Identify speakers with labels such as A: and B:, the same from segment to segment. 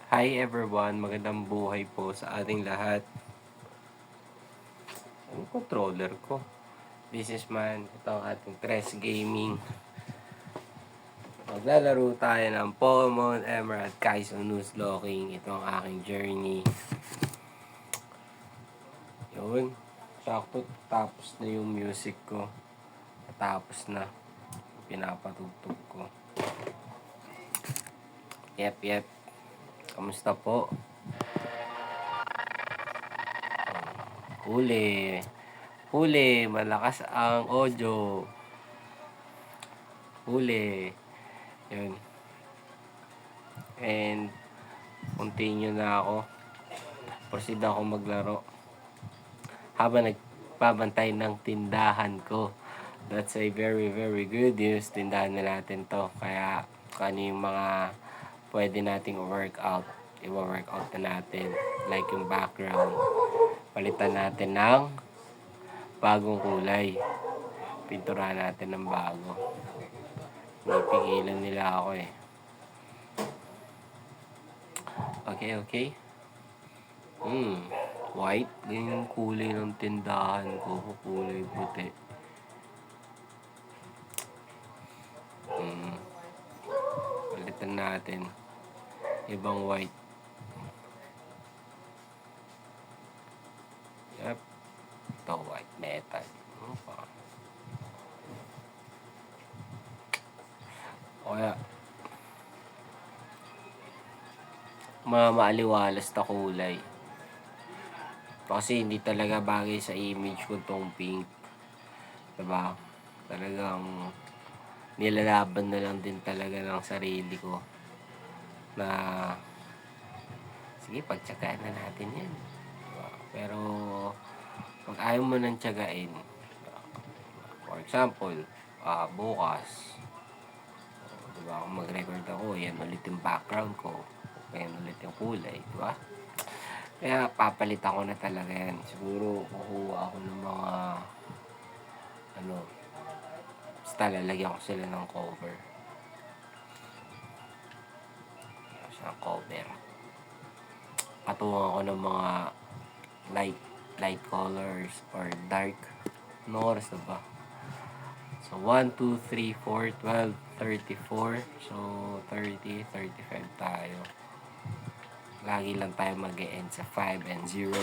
A: Hi everyone, magandang buhay po sa ating lahat. Ang controller ko. Businessman, ito ang ating Tres Gaming. Maglalaro tayo ng Pokemon Emerald Kaizo Nuzlocking. Ito ang aking journey. Yun. Sakto tapos na yung music ko. Tapos na. Pinapatugtog ko. Yep. Kamusta po? Huli, malakas ang audio. Huli. Yun. And continue na ako. Proceed ako maglaro. Habang nagpabantay ng tindahan ko. That's a very good news. Tindahan na natin to. Kaya kung ano yung mga pwede nating workout, i-workout na natin. Like yung background. Palitan natin ng bagong kulay. Pintura natin ng bago. Pipigilan nila ako eh. Okay. White. Ganyan yung kulay ng tindahan ko. Kulay puti. Palitan natin. Ibang white. Yep. Ito white metal. O kaya maaliwalas na kulay. Kasi hindi talaga bagay sa image ko tong pink. Diba? Talagang nilalaban na lang din talaga ng sarili ko. Na sige, pagtsagaan na natin yan. Diba? Pero pag ayaw mo nang tiyagain, for example, bukas, diba, kung mag-record ako, yan ulit yung background ko. Yan ulit yung kulay, diba? Kaya papalitan ko na talaga yan. Siguro kukuha ako ng mga basta lalagyan ko sila ng cover. Patungan ko ng mga light colors or dark. Ano oras na ba? So 1, 2, 3, 4, 12, 34. So 30, 35 tayo. Lagi lang tayo mag-e-end sa 5 and 0.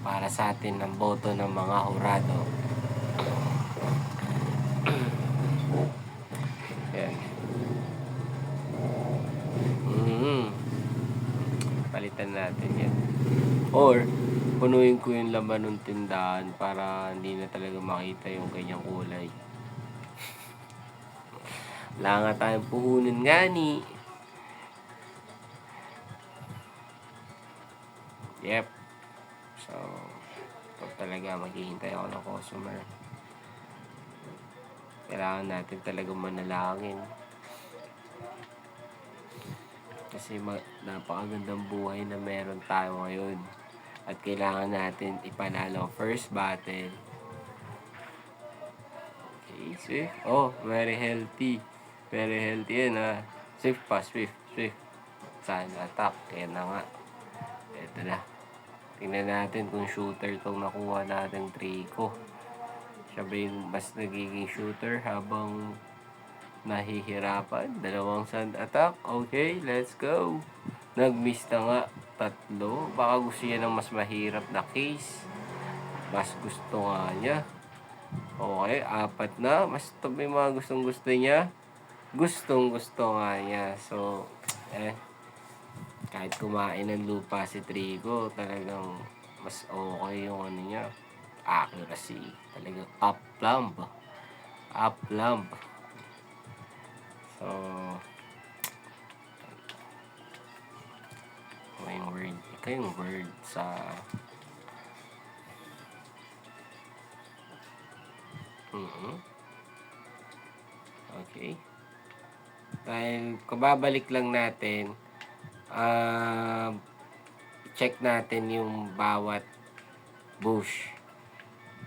A: Para sa atin ang boto ng mga hurado. Yan. Palitan natin yan. Or punuin ko yung laman ng tindahan para hindi na talaga makita yung kanyang kulay. Wala nga tayong puhunin nga ni. Yep. So, pag talaga maghihintay ako ng customer, kailangan natin talaga manalangin. Kasi napakagandang buhay na meron tayo ngayon. At kailangan natin ipanalo first battle. Okay, Swift. Oh, very healthy. Very healthy yan ha. Swift pa, Swift. Saan attack? Kaya na nga. Ito na. Tingnan natin kung shooter itong nakuha natin Trico. Siya ba yung mas nagiging shooter habang nahihirapan? Dalawang sand attack. Okay, let's go. Nag-miss na nga. 3. Baka gusto niya ng mas mahirap na case. Mas gusto nga niya. Okay, 4 na. Mas may mga gustong-gusto niya. Gustong-gusto nga niya. So, kahit kumain ng lupa si Trigo, talagang mas okay yung niya. Accuracy. Talagang up lamb. So, ikaw yung word sa okay. Dahil kababalik lang natin, check natin yung bawat bush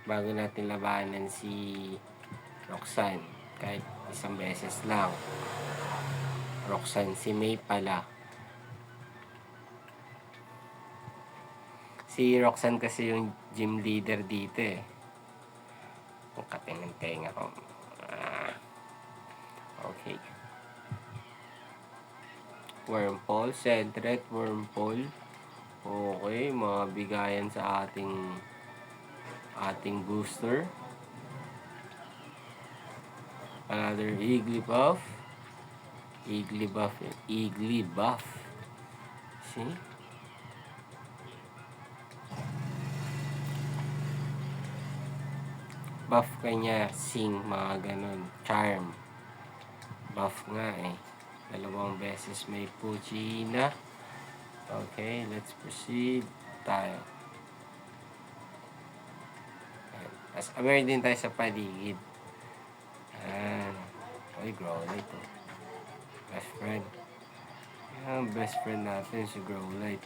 A: bago natin labanan si Roxanne kahit isang beses lang. Roxanne, si May pala. Si Roxanne kasi yung gym leader dito eh. Ang kating ng tenga ko. Okay. Wormpole, Centret, Wormpole. Okay, mga bigayan sa ating booster. Another Igglybuff. Igglybuff. See? Buff kanya, sing, mga ganun. Charm. Buff nga eh. Dalawang beses may Poochyena. Okay, let's proceed. Tayo. As aware din tayo sa paligid. Ay, Growlite oh. Best friend. Yan, best friend natin si Growlite.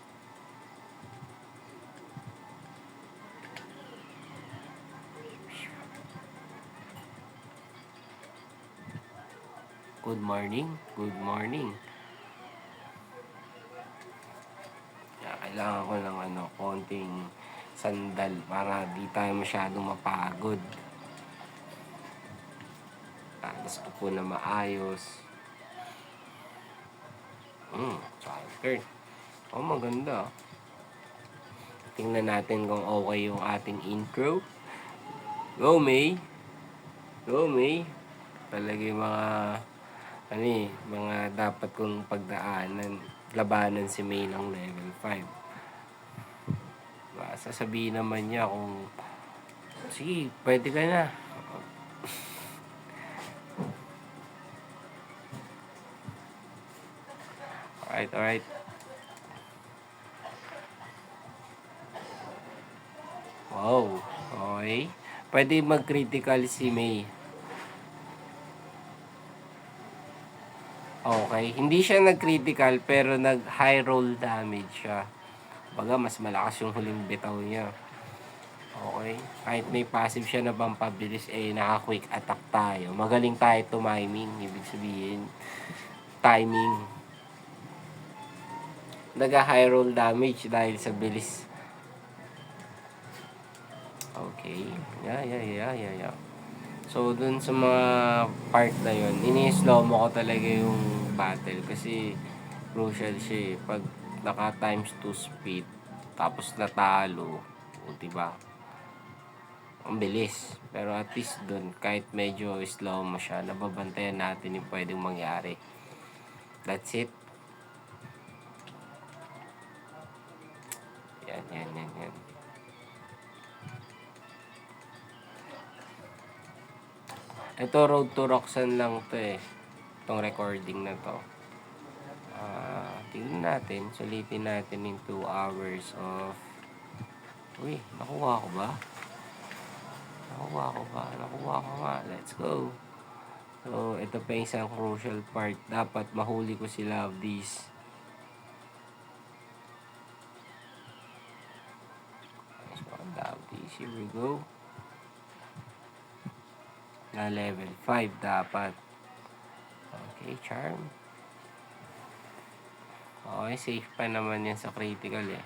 A: Good morning. Good morning. Kailangan ko ng konting sandal para di tayo masyadong mapagod. Tapos upo na maayos. Childcare. Oh, maganda. Tingnan natin kung okay yung ating intro. Go, May. Go, May. Talaga yung mga dapat kong labanan si May ng level 5. Sasabihin naman niya kung, sige, pwede ka na. Alright. Wow, okay. Pwede mag-critical si May. Okay, hindi siya nag-critical pero nag-high roll damage siya. Baga, mas malakas yung huling bitaw niya. Okay, kahit may passive siya na pampabilis, naka-quick attack tayo. Magaling tayo tumiming, ibig sabihin, timing. Nag-high roll damage dahil sa bilis. Okay, yeah. So, dun sa mga part na yun, ini-slow mo ko talaga yung battle kasi crucial siya eh. Pag naka times 2 speed, tapos natalo, diba? Ang bilis. Pero at least dun, kahit medyo slow mo siya, nababantayan natin yung pwedeng mangyari. That's it. Yan. Ito, Road to Roxanne lang to eh. Itong recording na to. Tingnan natin. Sulitin natin in 2 hours of... Uy, nakuha ko ba? Nakuha ko nga. Let's go. So, ito pa isang crucial part. Dapat mahuli ko sila of these. Here we go. Na level 5 dapat. Okay, charm. Okay, safe pa naman yan sa critical eh.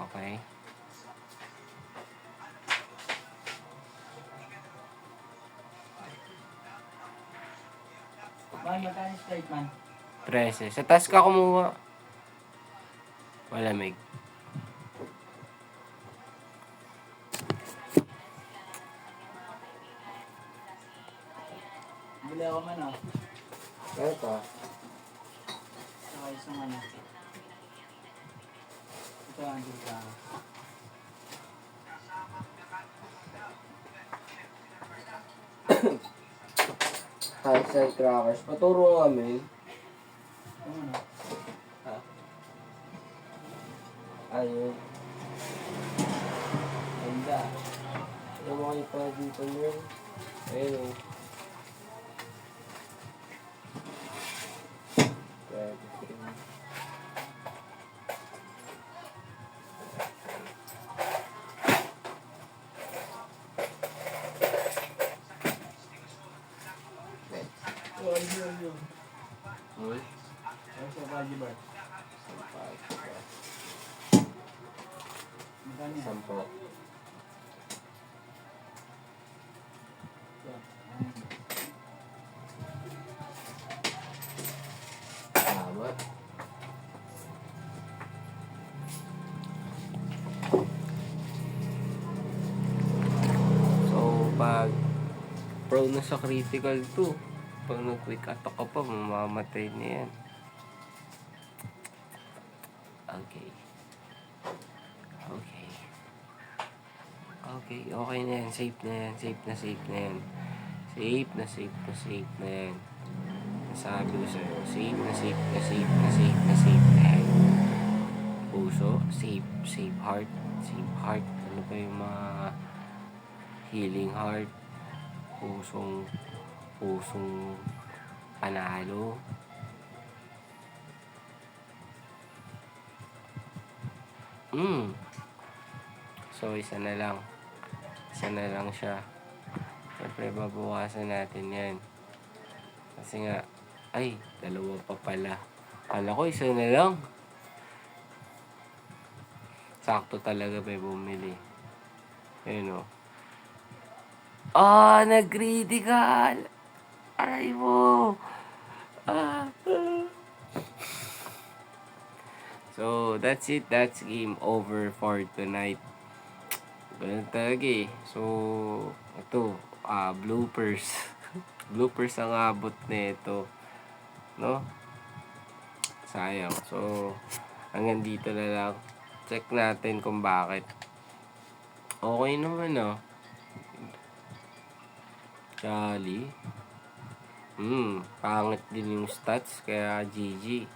A: Okay.
B: Magkano straight man?
A: 13. Sa task ka kumuha. Malamig.
B: Bili ako man oh.
A: Ito.
B: Saka isang ano. Ito ang gilga.
A: Side crackers. Paturo kami.
B: Ano?
A: Ayun. Ganda. Ano mo kayo pa dito nyo? Ayun o.
B: Number. Magkano yan?
A: 10.
B: Ito.
A: Salamat. So, pag prone na sa critical 2, pag nag-quick attack ka pa, mamamatay na yan. Okay. Okay. Okay, okay na yan. Safe na yan. Safe na yan. Safe na yan. Sabi ko sa'yo, safe na yan. Puso, safe heart. Ano pa yung mga healing heart? Pusong panalo. So, isa na lang siya. Siyempre, babawasan natin yan. Kasi nga, ay, dalawa pa pala. Kala ko, isa na lang. Sakto talaga may bumili. Ayun o. Nag-critical! Aray mo! So, that's it. That's game over for tonight. Ganun talaga eh. So, ito, bloopers. Bloopers ang abot na ito. No? Sayang. So, hanggang dito na lang. Check natin kung bakit. Okay naman Jolly. Pangit din yung stats. Kaya GG.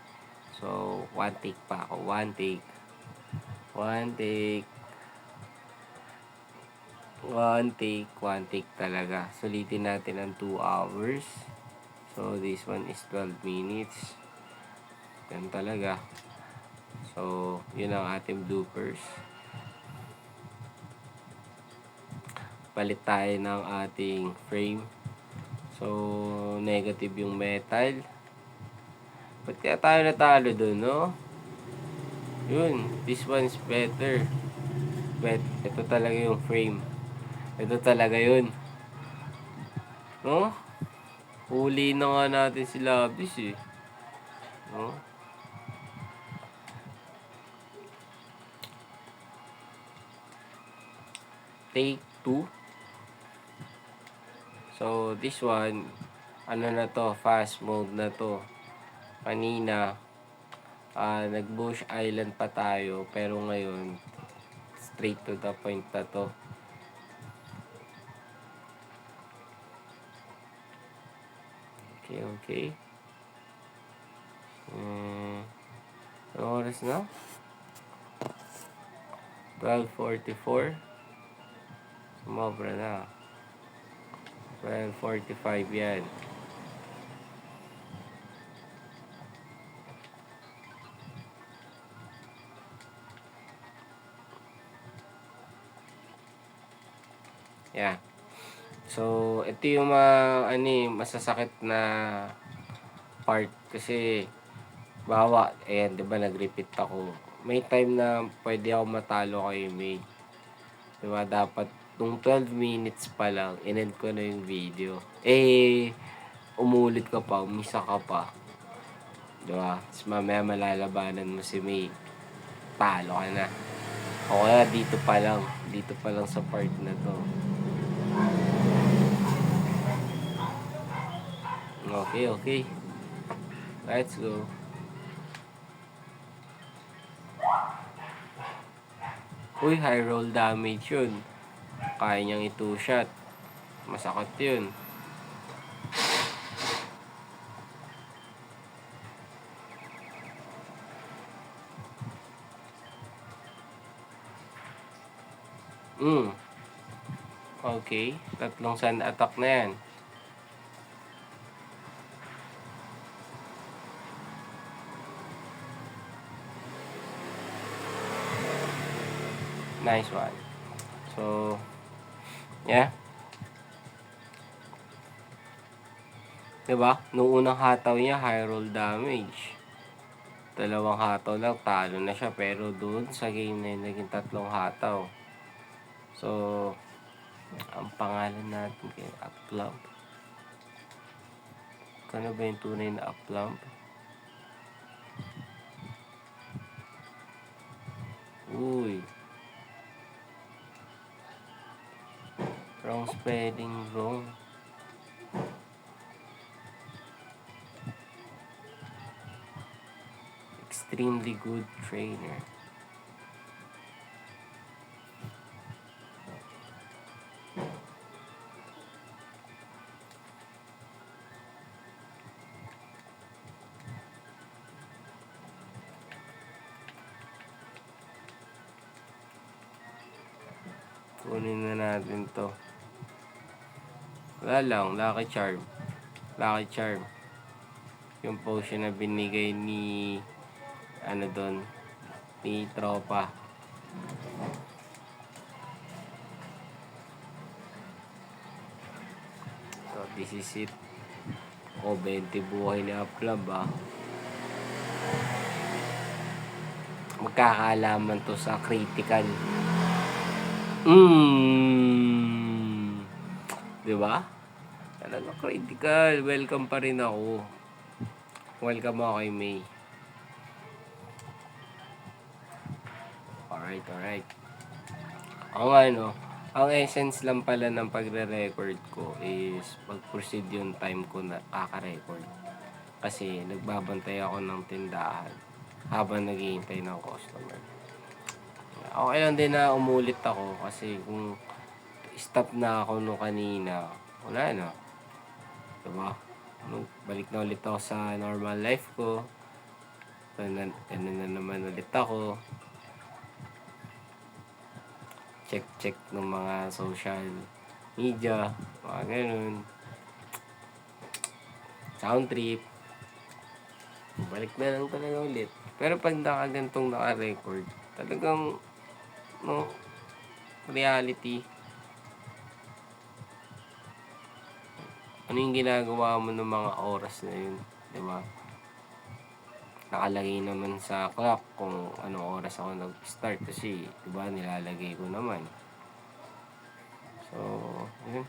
A: So, one take pa ako. One take talaga. Sulitin natin ang 2 hours. So, this one is 12 minutes. Yan talaga. So, yun ang ating bloopers. Palit tayo ng ating frame. So, negative yung metal. Ba't kaya tayo natalo dun, no? Yun, this one's better. But, ito talaga yung frame. Ito talaga yun. No? Huli na nga natin sila Abis eh. No? Take 2. So, this one, ano na to, fast mode na to. Kanina, nag-Bush Island pa tayo, pero ngayon, straight to the point na to. Okay. Ano oras na? 12:44. Sumobra na. 12:45 yan. Yeah. So, ito yung masasakit na part kasi bawa, ayan, 'di ba nag-repeat ako. May time na pwede ako matalo kay May. 'Di ba dapat nung 12 minutes pa lang, in-end ko na yung video. Umulit ka pa, umisa ka pa. 'Di ba? Tapos mamaya malalabanan mo si May. Talo ka na. O kaya dito pa lang sa part na to. Okay. Let's go. Uy, high roll damage yun. Kaya niyang i-2 shot. Masakit yun. Okay. 3 sand attack na yan. Nice one. So, yeah. Diba? Noong unang hataw niya, high roll damage. 2 hataw lang, talo na siya. Pero doon sa game na yun, naging 3 hataw. So, ang pangalan natin kay Uplamp. Kano ba yung tunay na Uplamp? Uy. Wrong spelling, wrong. Extremely good trainer. Kunin na natin to. Wala lang, Lucky Charm. Lucky Charm. Yung potion na binigay ni ano doon, ni tropa. So, this is it. 20 buhay ni Uplamp, ah. Magkakaalaman to sa critical. Diba? Talaga critical. Welcome pa rin ako. Welcome ako kay May. Alright. Ang essence lang pala ng pagre-record ko is mag-proceed yung time ko na kaka-record. Kasi nagbabantay ako ng tindahan habang naghihintay ng customer. Okay lang din na umulit ako kasi kung stop na ako nung kanina, wala na. Diba? Balik na ulit ako sa normal life ko. Ganun na naman ulit ako. Check ng mga social media, mga ganun. Sound trip. Balik na lang talaga ulit. Pero pag nakagantong naka-record, talagang reality. Ano yung ginagawa mo ng mga oras na yun, di ba? Nakalagay naman sa clock kung anong oras ako nag-start kasi, di ba, nilalagay ko naman. So, yun.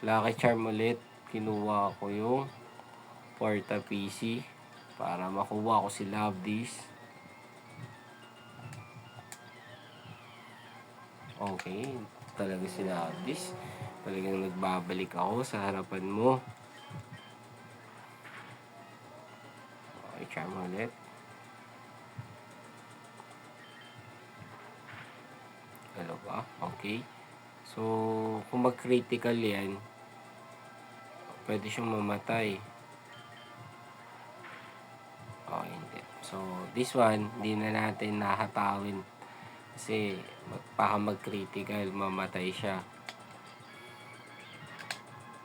A: Lucky Charm ulit. Kinuha ko yung Porta PC para makuha ko si Love This. Okay, talaga si Love This. Talagang nagbabalik ako sa harapan mo. Okay, charm ulit. Hello ba? Okay. So, kung mag-critical yan, pwede siyang mamatay. Okay, hindi. So, this one, hindi na natin nahatawin. Kasi, baka mag-critical, mamatay siya.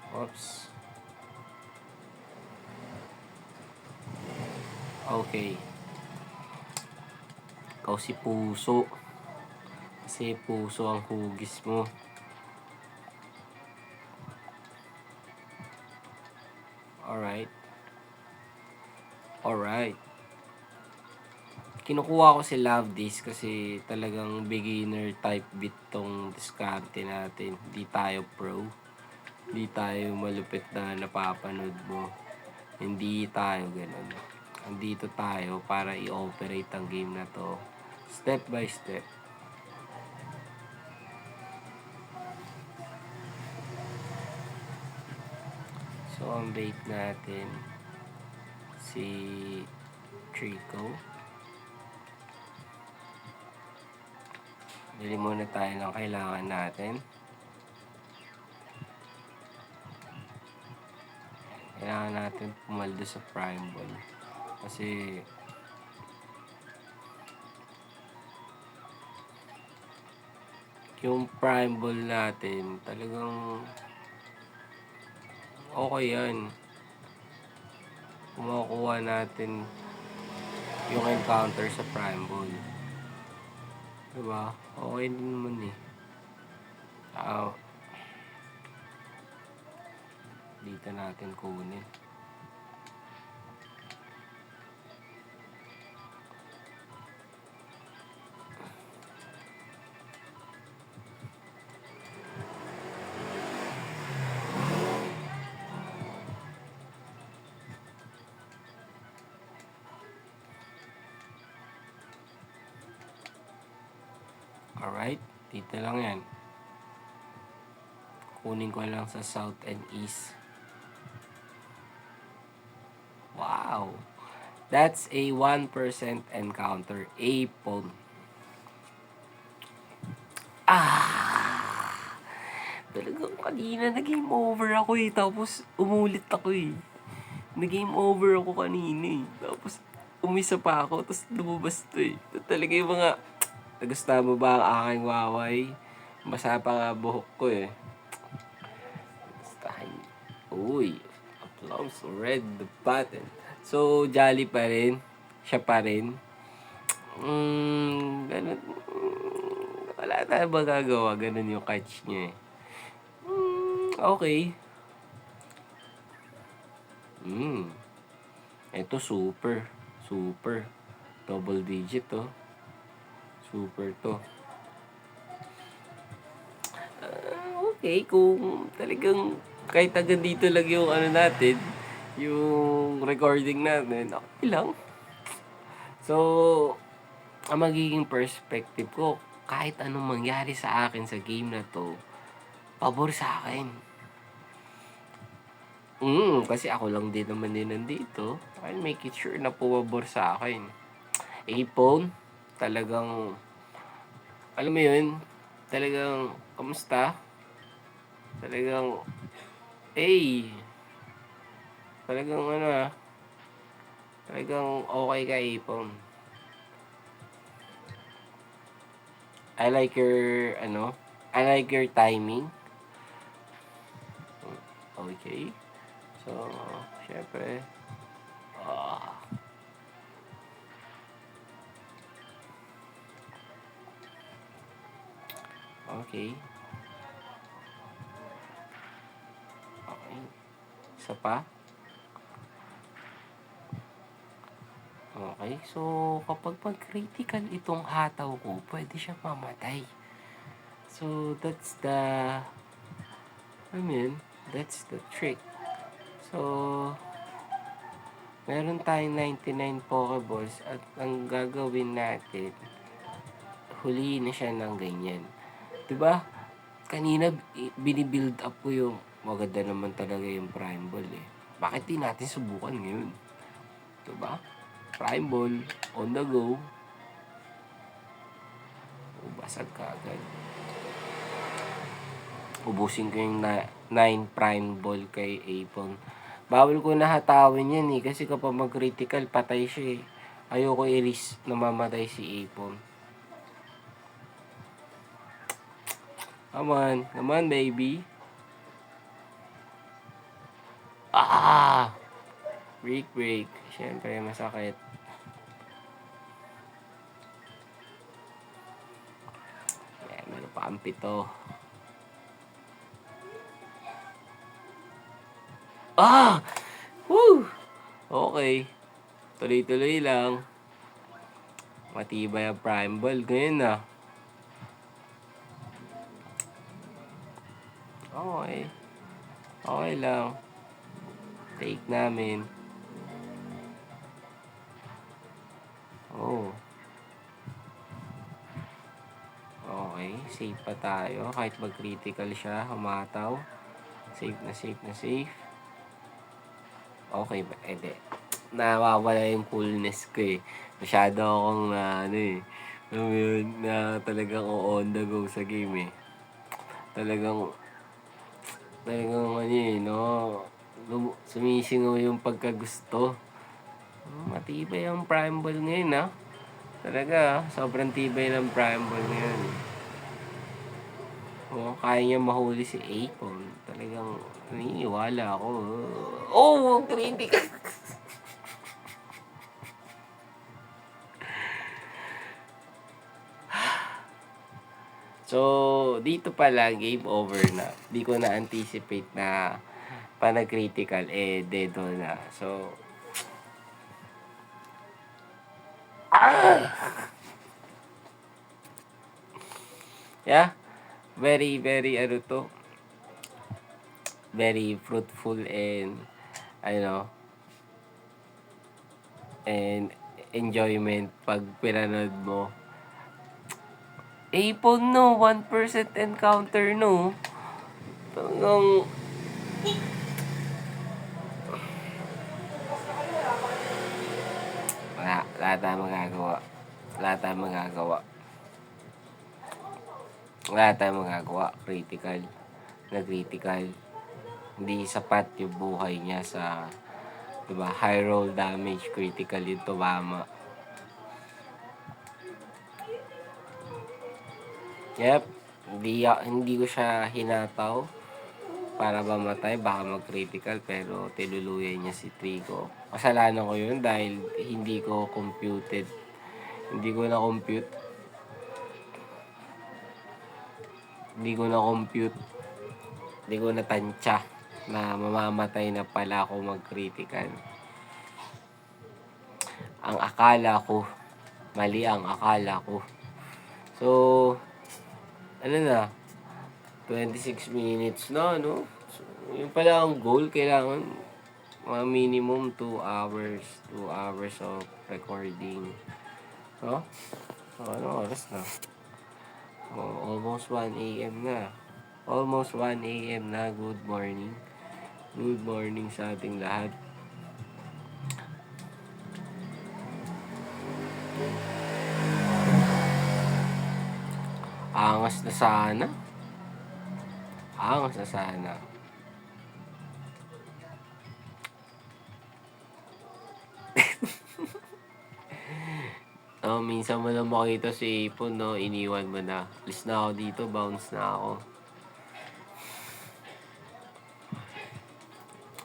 A: Oops. Okay. Ikaw si Puso. Kasi puso ang hugis mo. Alright. Kinukuha ko si Love This kasi talagang beginner type bit tong diskarte natin. Hindi tayo pro. Hindi tayo malupit na napapanood mo. Hindi tayo ganun. Andito tayo para i-operate ang game na to step by step. So, ang bait natin si Trico. Bili muna tayo ng kailangan natin. Kailangan natin pumaldo sa Prime Ball. Kasi yung Prime Ball natin talagang okay yan. Kumukuha natin yung encounter sa Prime Ball. Diba? Okay din naman eh. Dito natin kunin. Right? Dito lang yan. Kunin ko lang sa south and east. Wow! That's a 1% encounter. Apon. Talagang kanina nag-game over ako eh. Tapos umulit ako eh. Nag-game over ako kanina eh. Tapos umisa pa ako. Tapos lumabas to eh. Ito talaga yung mga... Nagustuhan mo ba ang aking waway? Basa pa nga buhok ko eh. Gustahan. Uy. Applause. Red the button. So, jolly pa rin. Siya pa rin. Ganun. Wala tayong magagawa. Ganun yung catch niya eh. Okay. Ito super. Super. Double digit to. Super to. Okay, kung talagang kahit agad dito lang yung ano natin, yung recording natin, okay lang. So, ang magiging perspective ko, kahit anong mangyari sa akin sa game na to, pabor sa akin. Kasi ako lang din naman din nandito. I'll make it sure na pumabor sa akin. Ipon, talagang, alam mo yun, talagang, kamusta? Talagang, talagang talagang okay ka, Ipon. I like your, I like your timing. Okay. So, syempre, okay. Okay. Isa pa. Okay. So, kapag pag-critical itong hataw ko, pwede siya mamatay. So, that's that's the trick. So, meron tayong 99 Pokeballs at ang gagawin natin, huliin na siya ng ganyan. Diba? Kanina, binibuild up ko yung maganda naman talaga yung Prime Ball eh. Bakit di natin subukan ngayon? Diba? Prime Ball, on the go. Basag ka agad. Ubusin ko yung 9 Prime Ball kay Apon. Bawal ko na hatawin yan eh. Kasi kapag mag-critical, patay siya eh. Ayoko i-risk na mamatay si Apon. Come on baby. Break. Siyempre, masakit. Yan, meron pa ang pito. Woo! Okay. Tuloy-tuloy lang. Matibay ang Prime Ball ngayon na. Okay. Okay lang. Take namin. Okay. Safe pa tayo. Kahit mag-critical siya, humataw. Safe. Okay ba? Hindi. Nawawala yung coolness ko eh. Masyado akong alam mo yun, na talagang on the go sa game eh. Talagang sumisingaw yung pagkagusto. Matibay ang Prime Ball ngayon Talaga sobrang tibay ng Prime Ball ngayon. Kaya niya mahuli si Apon. Talagang naniniwala ako. Critical! So, dito pala, game over na. Di ko na-anticipate na panag-critical, dedo na. So, yeah, very, very, very fruitful and, and enjoyment pag pinanood mo. Apon, no. 1% encounter, no. Talagang... Wala tayong magagawa. Wala tayong magagawa. Wala tayong magagawa. Critical. Na-critical. Hindi sapat yung buhay niya sa... Diba? High roll damage. Critical yung tumama. Yep. Hindi ko siya hinataw para ba matay, baka mag-critical, pero tiluluyan niya si Trico. Kasalanan ko yun dahil hindi ko computed. Hindi ko na-compute. Hindi ko na-compute. Hindi ko na-tansya na mamamatay na pala ako mag-critical. Ang akala ko, mali ang akala ko. So, ano na, 26 minutes na, no? So, yun pala ang goal. Kailangan mga minimum 2 hours. 2 hours of recording. No? So, ano oras na? Oh, almost 1 a.m. na. Almost 1 a.m. na. Good morning. Good morning sa ating lahat. Angas na sana. Angas na sana. Oh, minsan mo lang makita si Ipon, no? Iniwan mo na. Alis na ako dito, bounce na ako.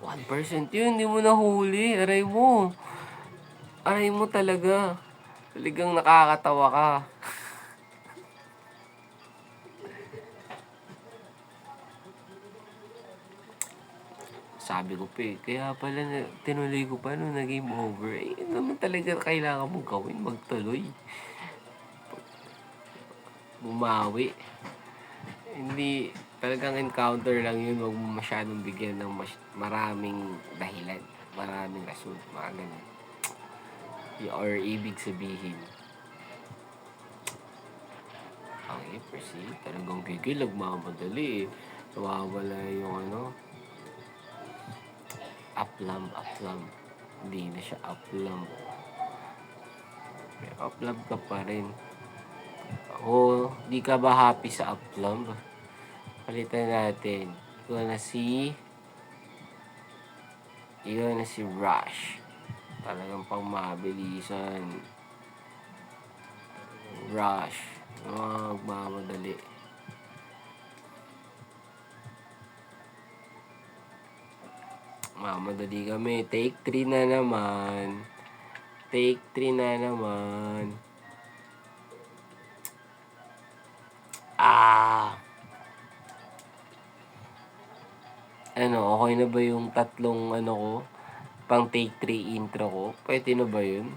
A: 1% yun, hindi mo nahuli. Aray mo. Aray mo talaga. Talagang nakakatawa ka. Sabi ko pa eh, kaya pala tinuloy ko pa nung nag-game over. Eh, yun naman talaga kailangan mong gawin, magtuloy. Bumawi. Hindi, talagang encounter lang yun. Huwag mo masyadong bigyan ng maraming dahilan. Maraming rason, mga ganun. Or ibig sabihin. Ang proceed, talagang gigil, nagmamadali eh. Nawawala yung ano, uplamp. Hindi na siya uplamp. May uplamp ka pa rin. O, di ka ba happy sa uplamp? Palitan natin. Ikaw na si Rush. Talagang pang mabilisan. Rush. Magmamadali. Mamadali kami. Take 3 na naman. Take 3 na naman. Ano, okay na ba yung tatlong ano ko? Pang take 3 intro ko? Pwede na ba yun?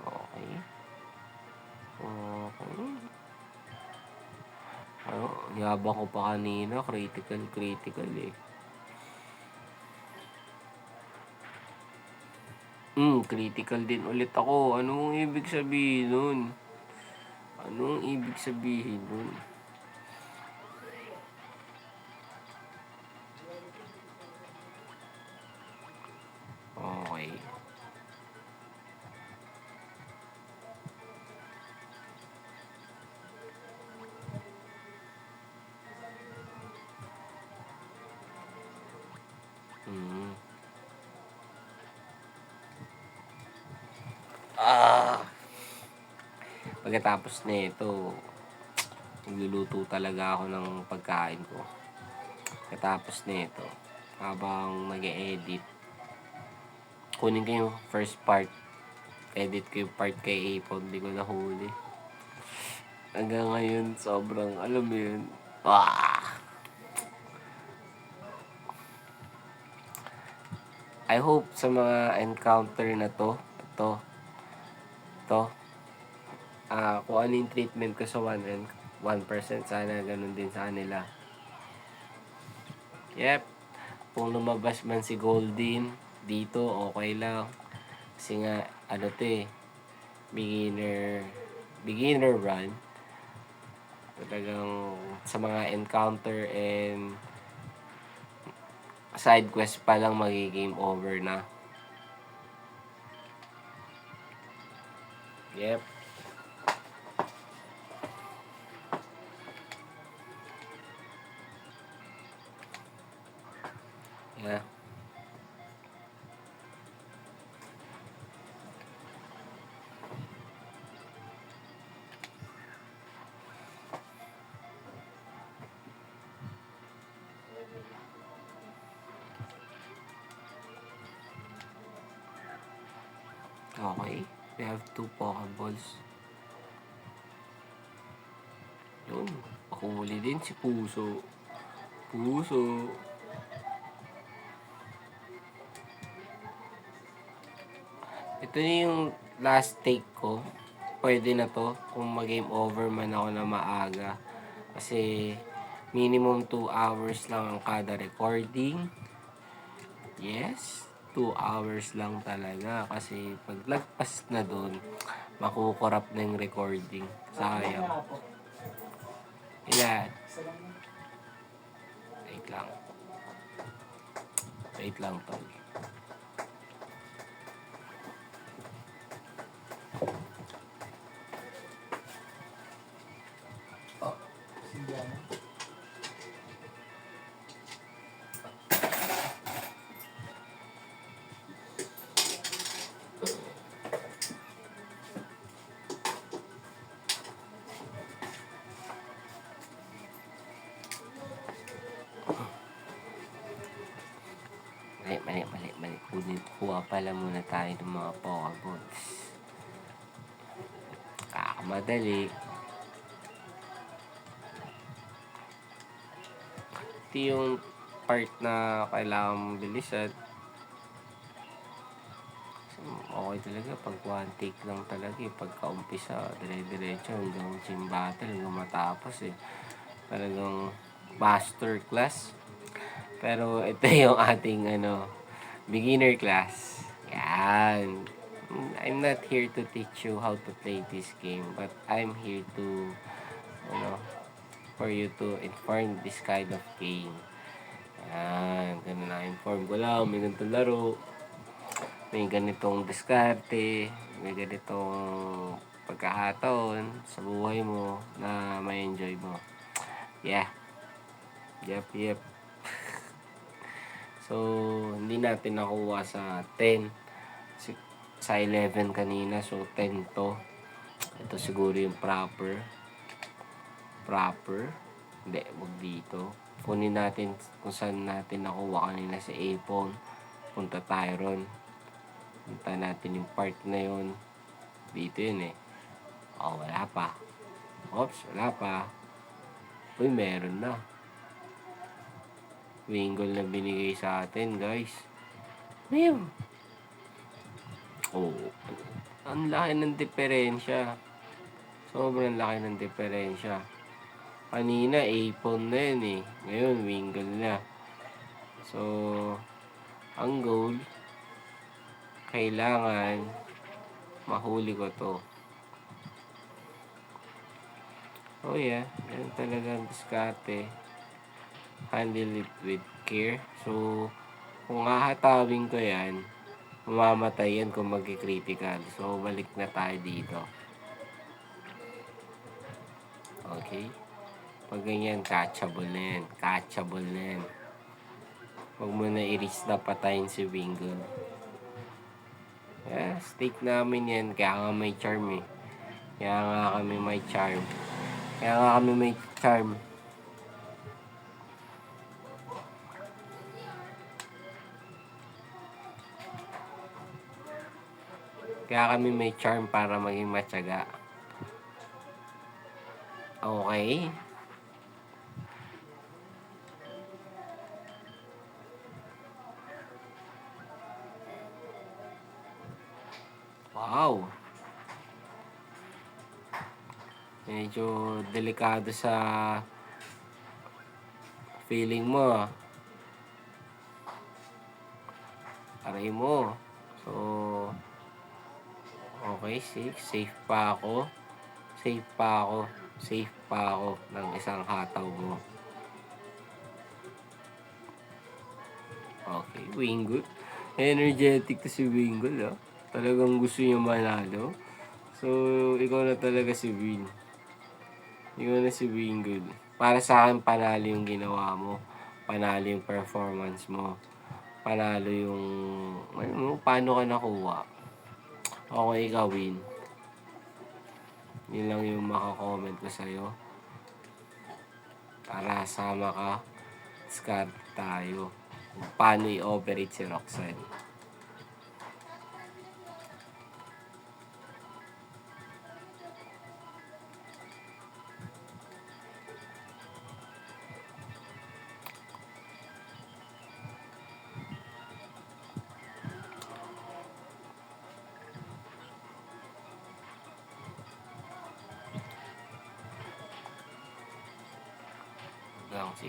A: Okay. Ano, yabang ko pa kanina. Critical eh. Critical din ulit ako. Anong ibig sabihin nun? Okay. Pagkatapos nito, nagluluto talaga ako ng pagkain ko. Pagkatapos nito, habang nag-e-edit, kunin ko yung first part. Edit ko yung part kay Apon, hindi ko nahuli. Hanggang ngayon, sobrang, alam mo yun, I hope sa mga encounter na to, kung ano yung treatment ko sa 1%, sana ganun din sa kanila. Yep. Kung lumabas man si Goldin dito, okay lang. Kasi nga, ano to eh, beginner run. Talagang sa mga encounter and side quest pa lang magigame over na. Yep. Yeah. Okay. We have 2 Pokeballs. Yun. Pakuli din si Puso. Puso. Ito na yung last take ko. Pwede na to kung mag-game over man ako na maaga. Kasi minimum 2 hours lang ang kada recording. Yes, 2 hours lang talaga. Kasi pag lagpas na dun, makukurap na yung recording. Sayang. Ilan? Wait lang. Wait lang, tol. Mali. Kuha pala muna tayo ng mga Pokeballs. Kakamadali. Ito yung part na kailangan bilisan. Okay talaga pag one take lang talaga eh. Pagka-umpisa, dire-diretso hanggang gym battle, hanggang matapos eh. Talagang master class. Pero ito yung ating beginner class. Yan. I'm not here to teach you how to play this game, but I'm here to, for you to inform this kind of game. Yan. Ganun na, inform ko lang. May ganitong laro. May ganitong diskarte. May ganitong pagkakataon sa buhay mo na may enjoy mo. Yeah. Yep. So, hindi natin nakuha sa 10. Sa 11 kanina. So, 10 to. Ito siguro yung proper. Hindi, wag dito. Kunin natin kung saan natin nakuha kanina sa Apon. Punta tayo ron. Punta natin yung part na yun. Dito yun eh. Oh, wala pa. Oops, wala pa. Uy, meron na. Wingle na binigay sa atin, guys. Ayun. Oh, ang laki ng diferensya. Sobrang laki ng diferensya. Kanina, Apon na yun eh. Ngayon, Wingle na. So, ang goal, kailangan mahuli ko to. Oh yeah, yan talaga ang diskarte. Handle it with care. So, kung hahatawin ko yan, mamamatay yan kung mag-critical. So, balik na tayo dito. Okay? Pag ganyan, catchable na yan. Huwag mo na i-reach na patayin si Wingle. Yeah, stake namin yan. Kaya nga may charm eh. Kaya nga kami may charm. Kaya kami may charm para maging matyaga. Okay? Wow! Medyo delikado sa feeling mo. Aray mo. So, Okay, safe. Safe pa ako. Safe pa ako. Safe pa ako ng isang hataw mo. Okay, Wingull. Energetic to si Wingull, ah. Talagang gusto niya manalo. So, ikaw na talaga si Win. Ikaw na si Wingull. Para sa akin, panalo yung ginawa mo. Panalo yung performance mo. Panalo yung... Ano, paano ka nakuha? Okay, ikaw, Win. Yun lang yung makakomment ko sa'yo. Para sama ka. Discard tayo. Paano i-operate si Roxanne.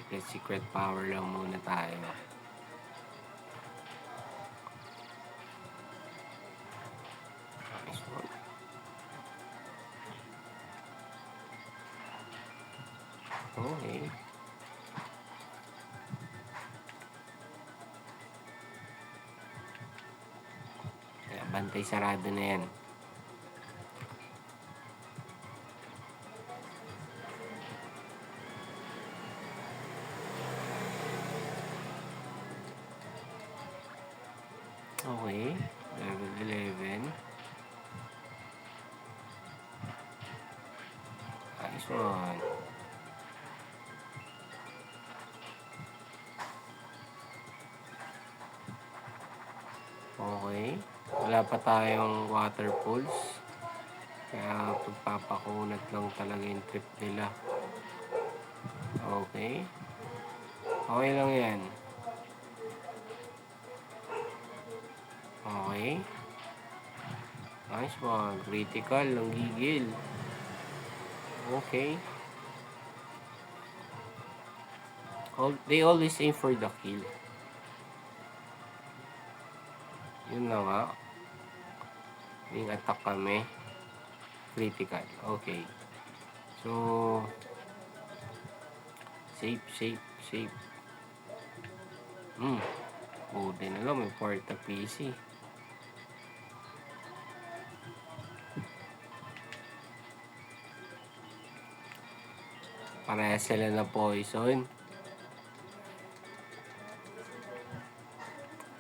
A: Hanggang secret power lang muna tayo. Nice one. Okay. Kaya bantay sarado na yan. Okay. Level 11. Nice one. Okay. Wala pa tayong water pools. Kaya pagpapakunat lang talaga yung trip nila. Okay. Okay lang yan. Okay. Nice one. Critical. Ang gigil. Okay. They always aim for the kill. Yun na nga. Yung attack kami. Critical. Okay. So, safe. Buti na lang. May Porta PC. Parehas sila na poison.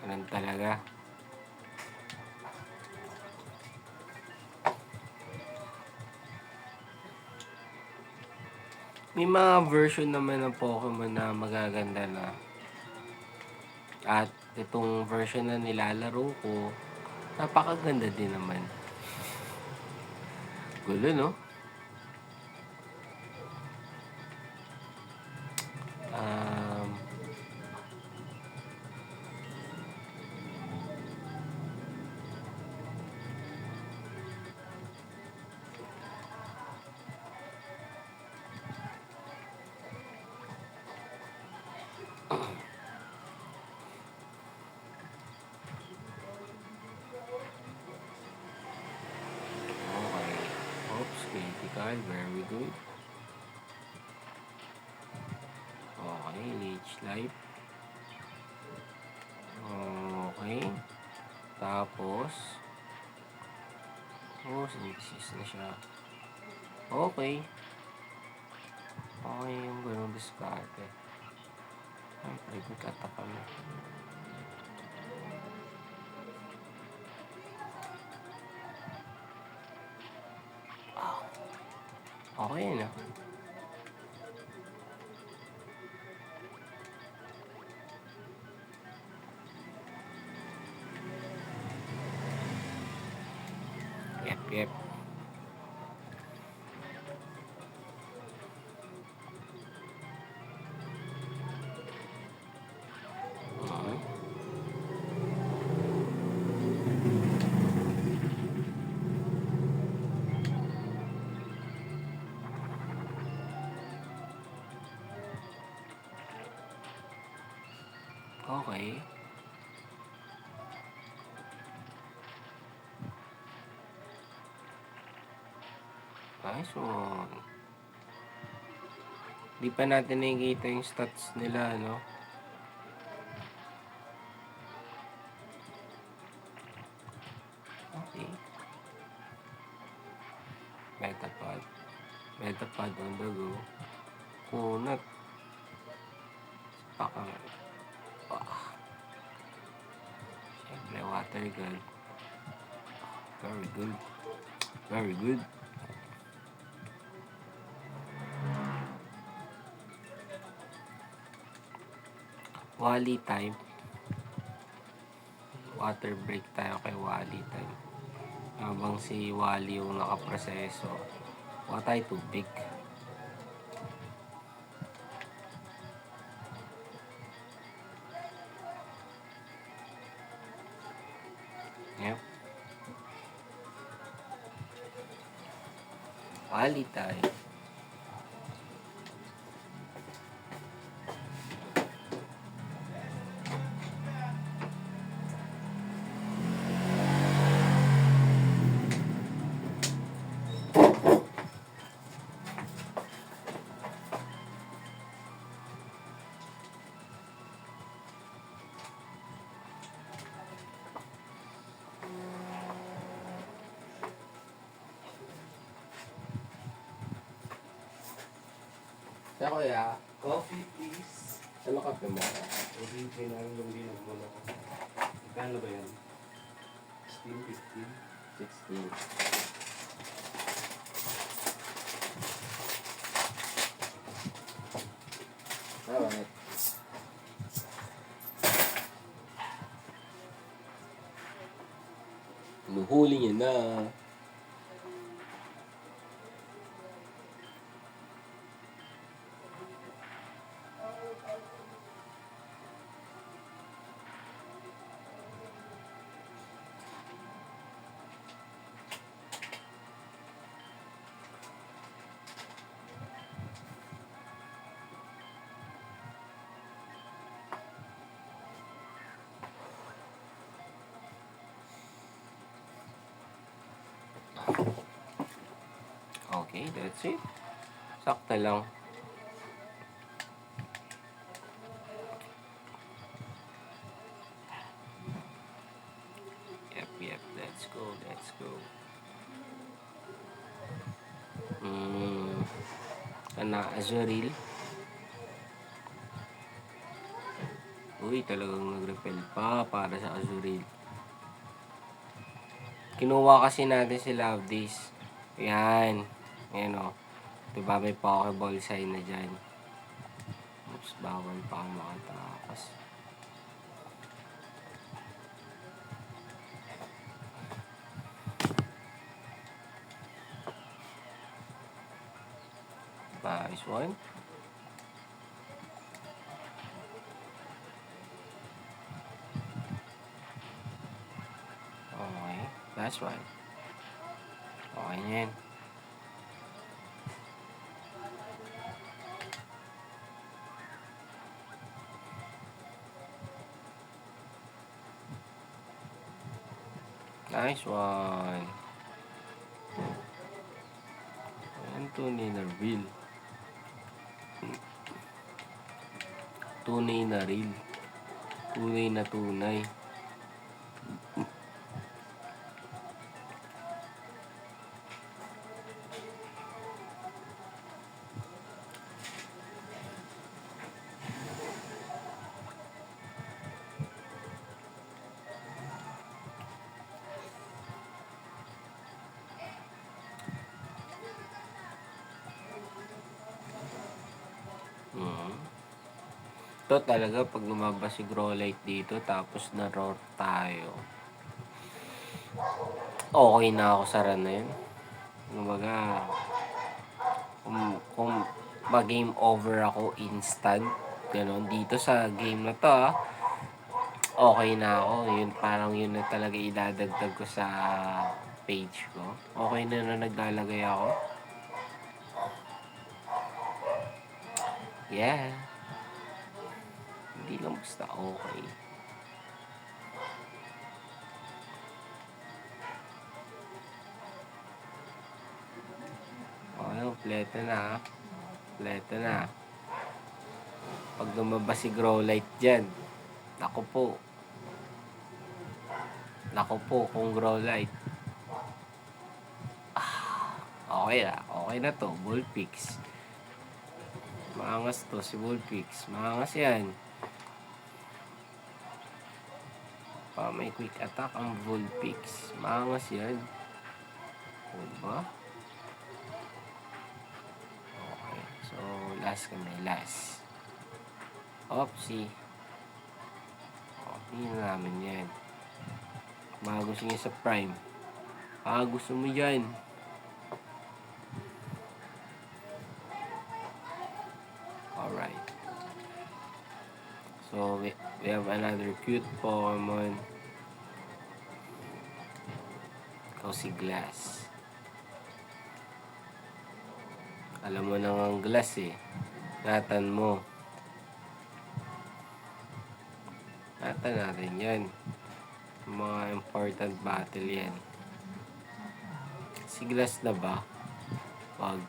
A: Ganun talaga. May mga version naman ng Pokemon na magaganda na. At itong version na nilalaro ko, napakaganda din naman. Gulo, no? Okay. Oops, critical. Very good. Okay, Leech Life. Okay. Tapos, synthesis na siya. Okay. Okay yung ganun diskarte. Ay, nagkata kami. Okay na. Yep. Okay. Nice one. Di pa natin nakikita yung stats nila, no? Okay. Metapod. Metapod on the go. Kunat. Pakang. Siyempre, water gun. Very good. Very good. Wally time. Water break tayo kay Wally time. Habang si Wally yung nakaproseso, wala tayo tubig. Yep. Wally time. Kaya kuya,
C: Coffee, please.
A: ano kape mo?
C: Coffee, pinang yung dinog mo na ko. Magkano ba yan? 16, 15?
A: 16. Alright. Nuhuli niya na. Okay, that's it. Sakto lang. Yep, let's go, let's go. Kana Azuril. Uy, talagang nag-repel pa para sa Azuril. Kinuha kasi natin si Love Days. Yan. Ayan o. Diba may Pokeball sign na dyan. Oops, bawal pa ako makatakas. Nice one. Okay, last one. Okay na yan. Nice one. Ayan, tunay na real. Tunay na real. Tunay na tunay. Ito talaga pag lumabas si Growlite dito tapos na-roar tayo. Okay na ako sa run na yun. Kumbaga, kung mag-game over ako instant, gano'n, dito sa game na to, okay na ako. Yun, parang yun na talaga idadagdag ko sa page ko. Okay na naglalagay ako. Yeah. Hindi lang basta okay. Ano, pleto na ha. Pleto na. Pag lumabas si grow light dyan, naku po. Naku po kung grow light. Okay na. Okay na to. Bullpix. Maangas to si Bullpix. Maangas yan. May quick attack ang Bullpix. Maangas yan. Diba? Okay. So, last kami. Last. Opsi. Hindi na namin yan. Baka gusto niya sa prime. Gusto mo yan. Alright. So, we have another cute Pokemon. Ikaw si Glass. Alam mo nang ang Glass eh. Ingatan mo. Ingatan natin yan. Mga important battle yan. Si Glass na ba? Wag.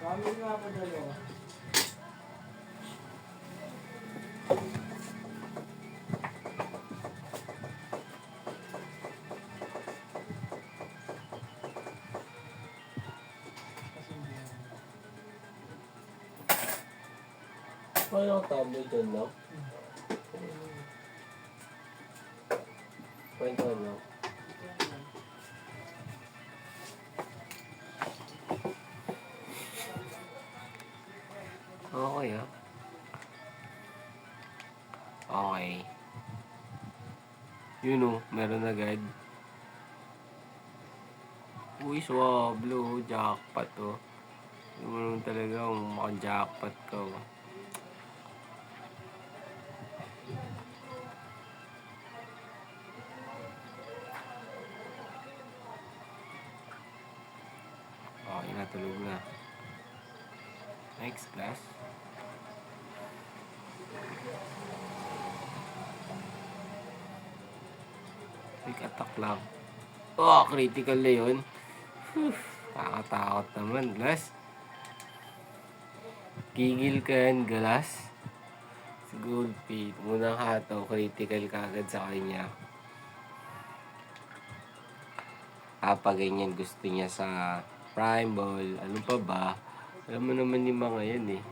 B: Kami nga pa dalawa.
A: Walang tablet dyan, no? Kwento no? Okay, ah. Okay. Yun, oh. Meron agad. Uy, swablo. Jackpot, oh. Yung naman talaga kung maka-jackpot ka, oh. Okay, natulog na. Next class. Quick attack lang. Oh, critical na yun. Nakakatakot naman, Glass. Gigil ka yan, Glass. Si Goldpit. Unang hataw, critical ka agad sa kanya. Ganyan gusto niya sa Prime Ball. Ano pa ba? Alam mo naman yung mga yan eh.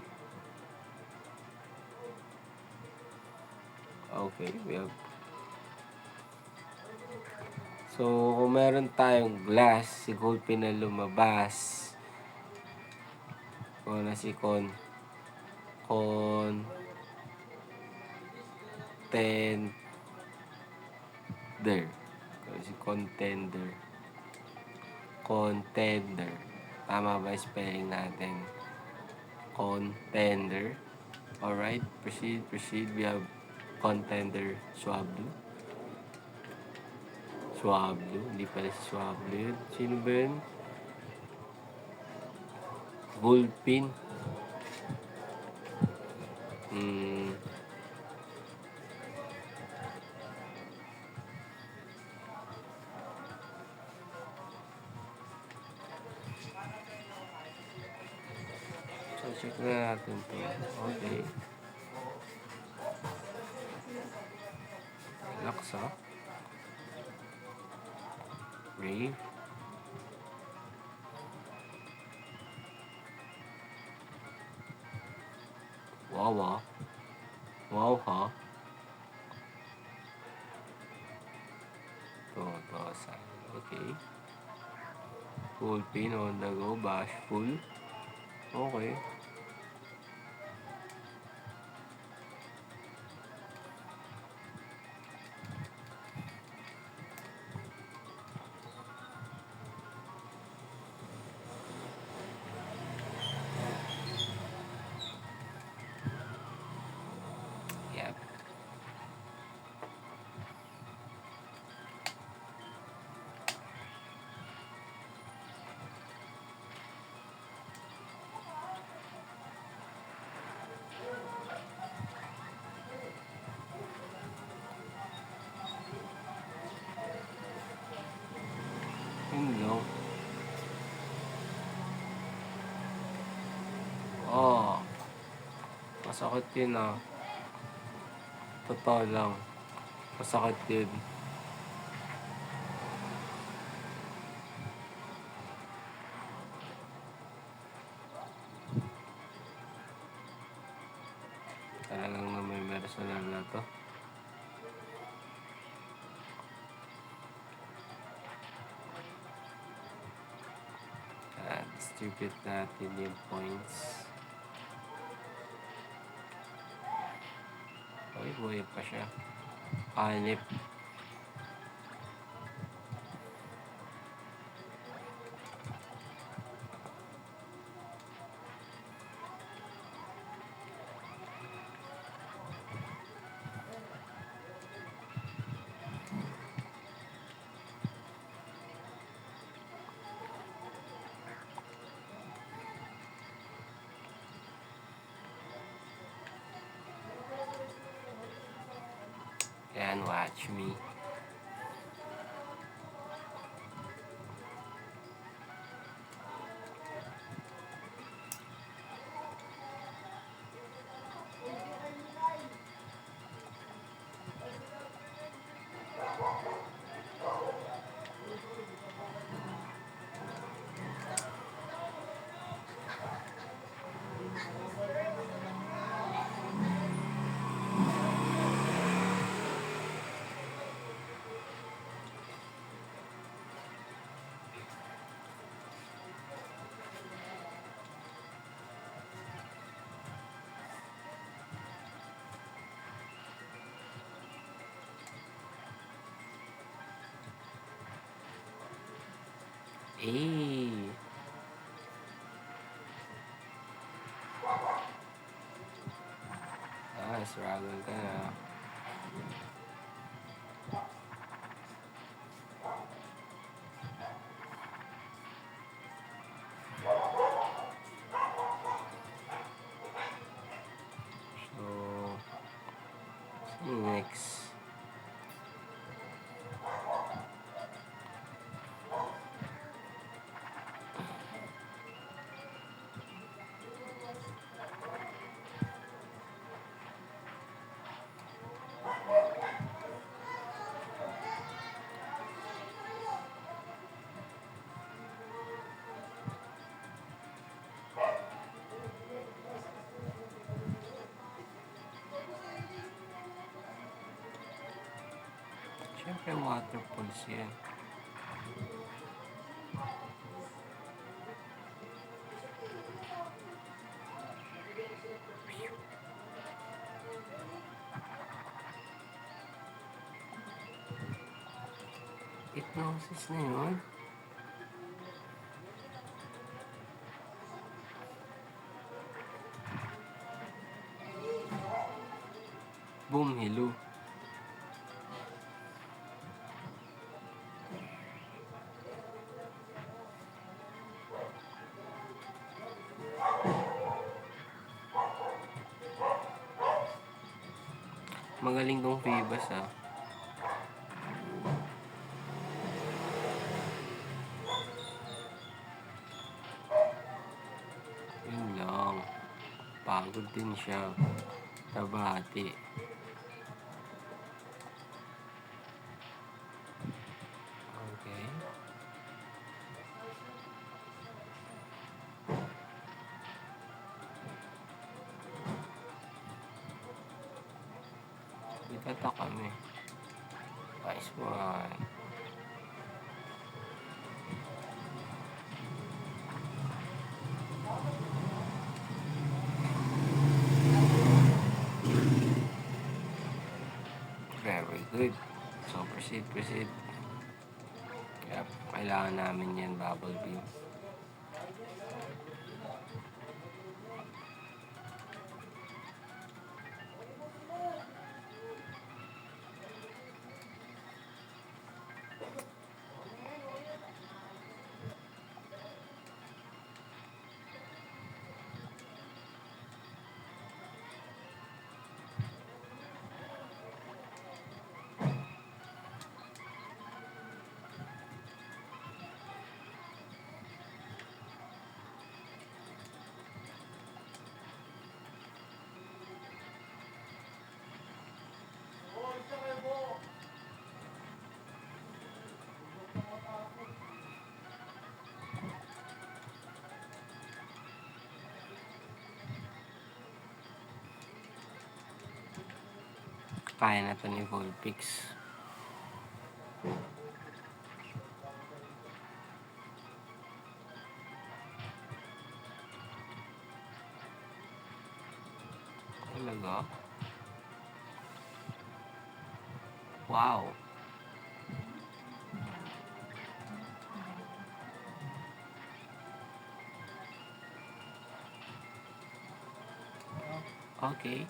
A: Okay, we have... So, kung meron tayong Glass, si Goldpin na lumabas. Kung na si Contender. Tama ba spelling natin? Contender. Alright, proceed. We have Contender Swablu. Hindi pala si Swablu yun. Sino ba yun? Bullpin. So, check na natin to. Okay. Laksa. Brave. Wow, ha? Tosa. Okay. Bullpin on the go. Bashful. Okay. Masakit yun ah. Totoo lang. Masakit yun. Talagang na may personal na to. Distribute natin yung points. Uy, buhay pa siya. Anip. Yan, watch me. Eh. Struggle ka na. So, next. Siyempre, waterfalls yan. Hypnosis na yun. Boom, hello. Magaling tong Phoebus ah. Yun lang. Pagod din siya. Tabati. Okay. Itatak kami. Nice one. Very good. So, proceed. Yep, kailangan namin yan, bubble beam. Kaya na to ni Volpix. Talaga? Wow! Okay.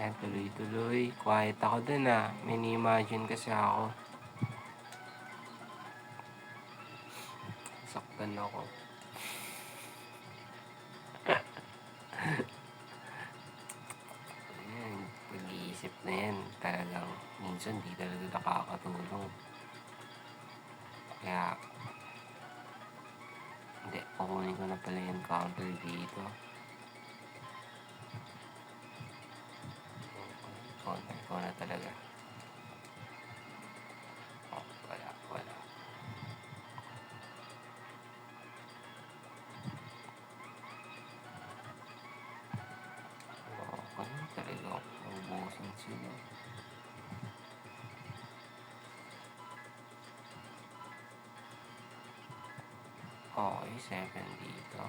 A: Ayan, tuloy-tuloy. Quiet ako dun ah. May ni-imagine kasi ako. Saktan ako. Ayan, pag-iisip na yan. Talagang minsan di talaga nakakatulong. Kaya, hindi, kukunin ko na pala yung counter dito. Ikaw na talaga. Oh, wala. Okay, talaga. Maubusan sila. Okay, 7 dito.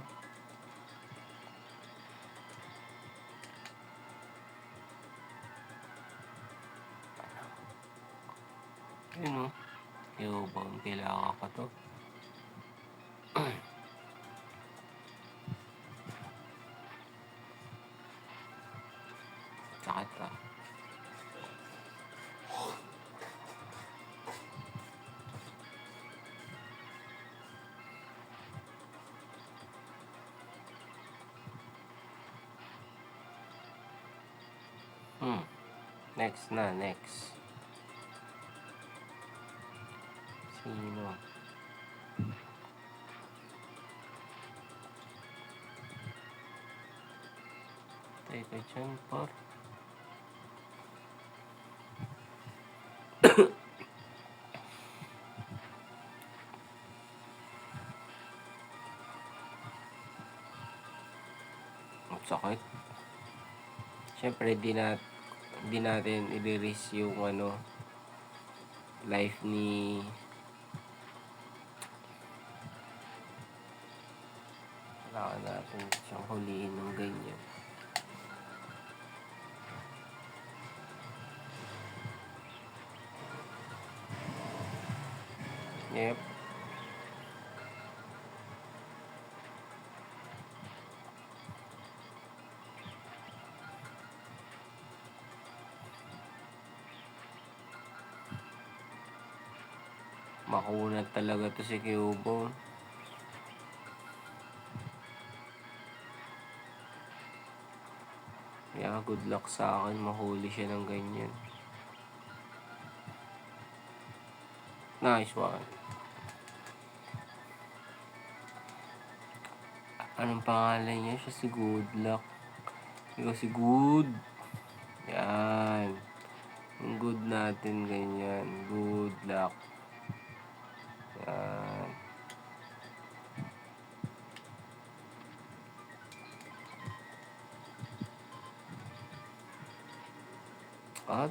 A: Yun o. Yung kailangan pa to. Sakit ah. Next. Sino? Teka dyan, par. Ang sakit. Siyempre, di natin i-release yung life ni kailangan natin siyang huliin ng ganyan. Yep. Makunat talaga to si Cubone. Kaya good luck sa akin mahuli siya ng ganyan. Nice one. Anong pangalan niya? Siya si Good Luck. Ikaw si Good. Yan. Yung good natin ganyan. Good luck. Yan.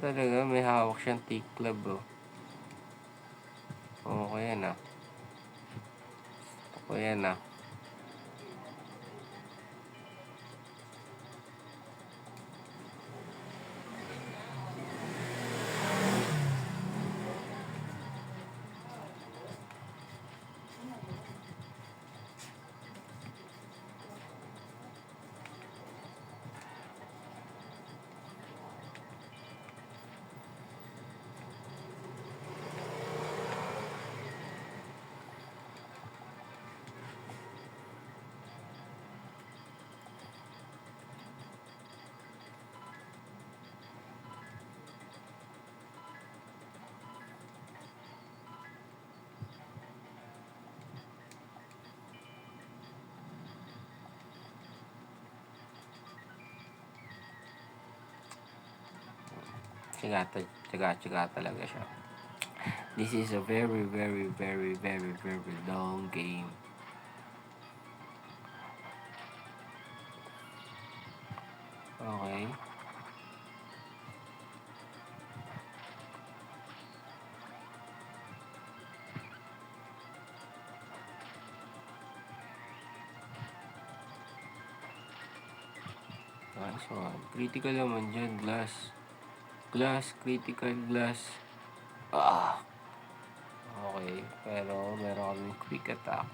A: Talaga may hawak siyang tick club oh. Okay yan ah. Okay yan ah. Tsaga talaga siya. This is a very, very, very, very, very long game. Okay. Nice one. Critical naman dyan, glass. Glass, critical glass. Ah! Okay, pero meron kaming quick attack.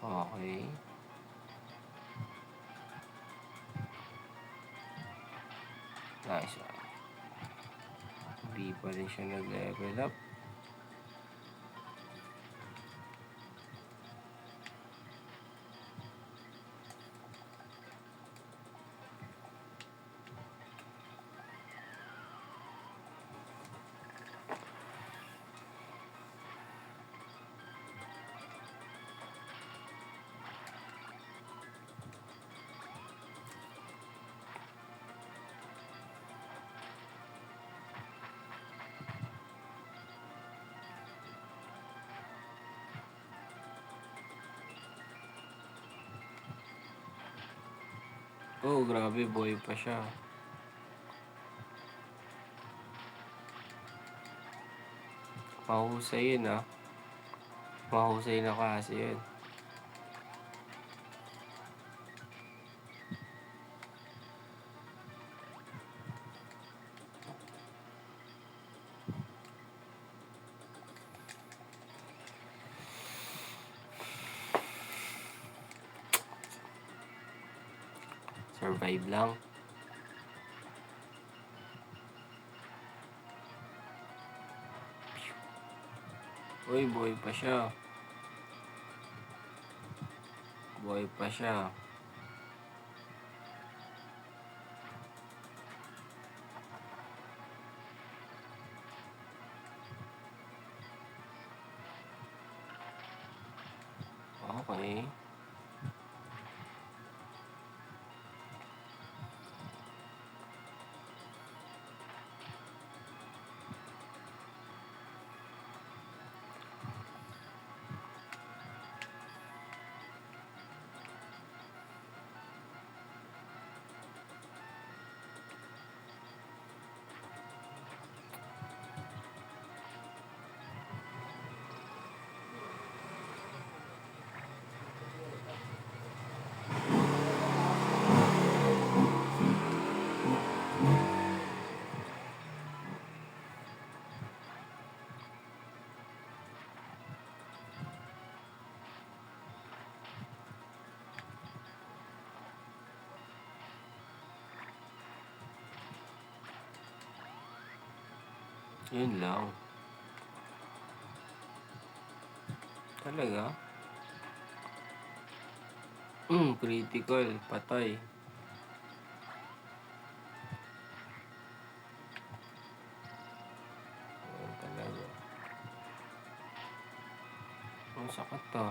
A: Okay. Nice one. Hindi pa rin siya nag-level up. Oh, grabe, boy pa siya. Mahusay yun, ah. Mahusay na kasi yun. Survive lang. Uy, boy pa siya. Boy pa siya. Okay. Yun lang. Talaga? Critical. Patay. Yun talaga. Ang sakit to.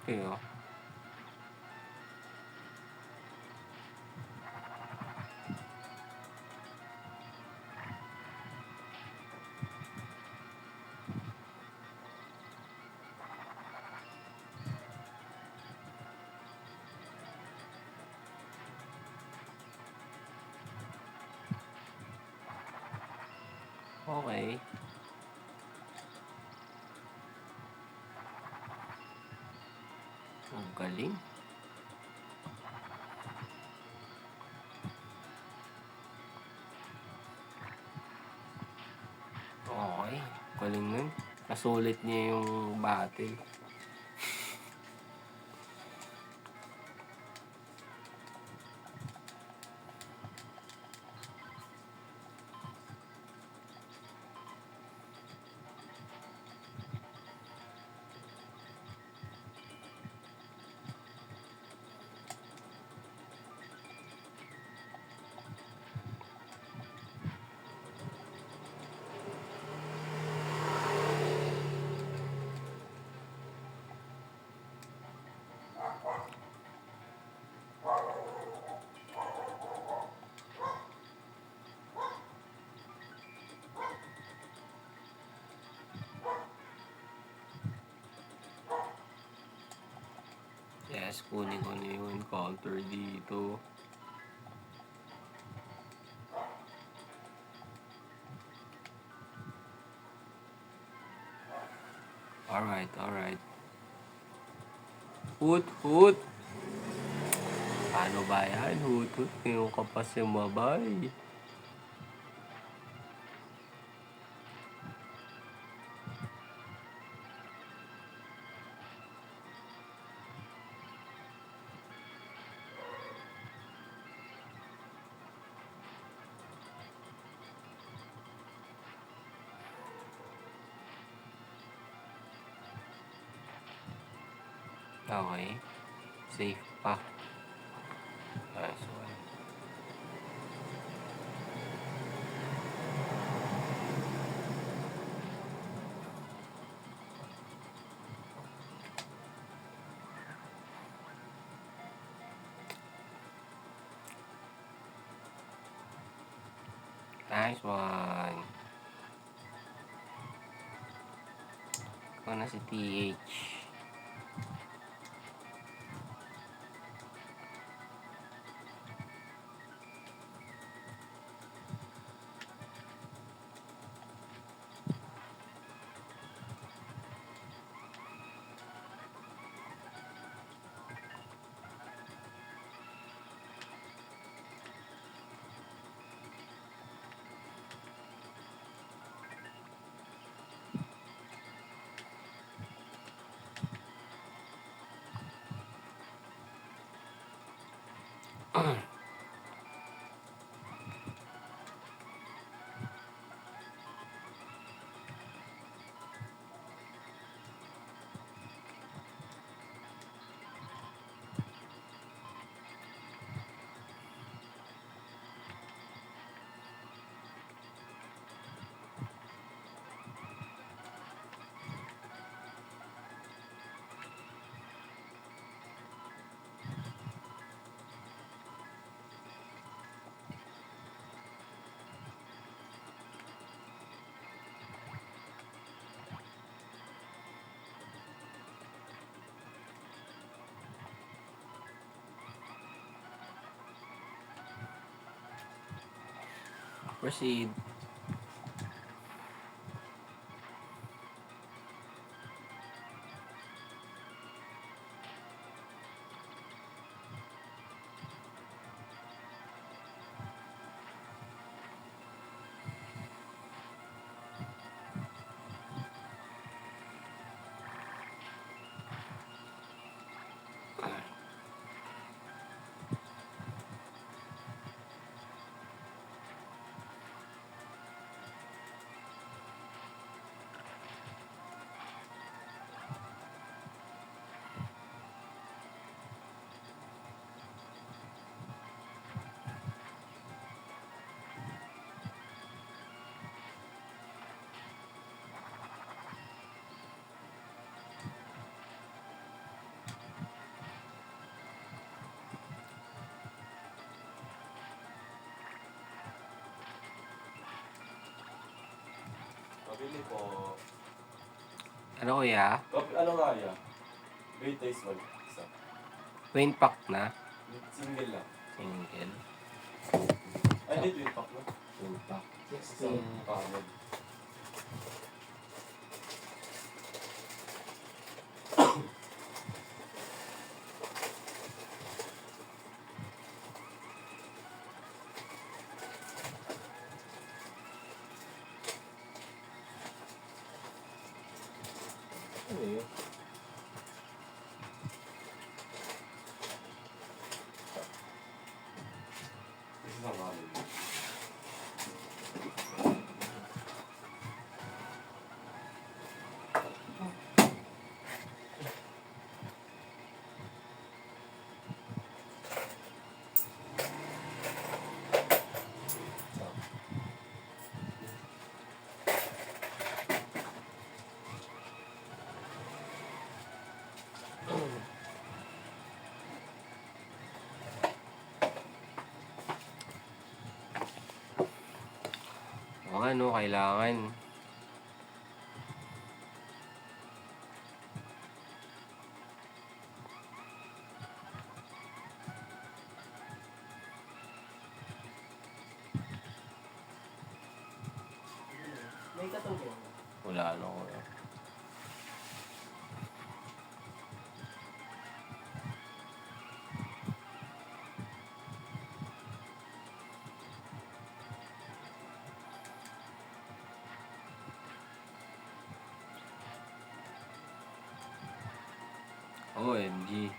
A: Okay, oh. Okay. Ang galing. Okay. Galing nun. Nasulit niya yung battle. Tapos kunin ko na yung encounter dito. Alright. Hut! Paano ba yan? Hut! Ngayon ka pa sumabay. Okay. Safe pa. Nice one. Nice one. Ikaw na si TH. Proceed.
C: Pabili po.
A: Ano kuya?
C: Ano nga yan? Great taste one. Isa.
A: Twin pack na?
C: Single lang.
A: Single.
C: Ay, hindi twin pack no?
A: Twin pack.
C: Isang panod. Ano yun? Isang panod.
A: O ano, kailangan. plano ko. OMG.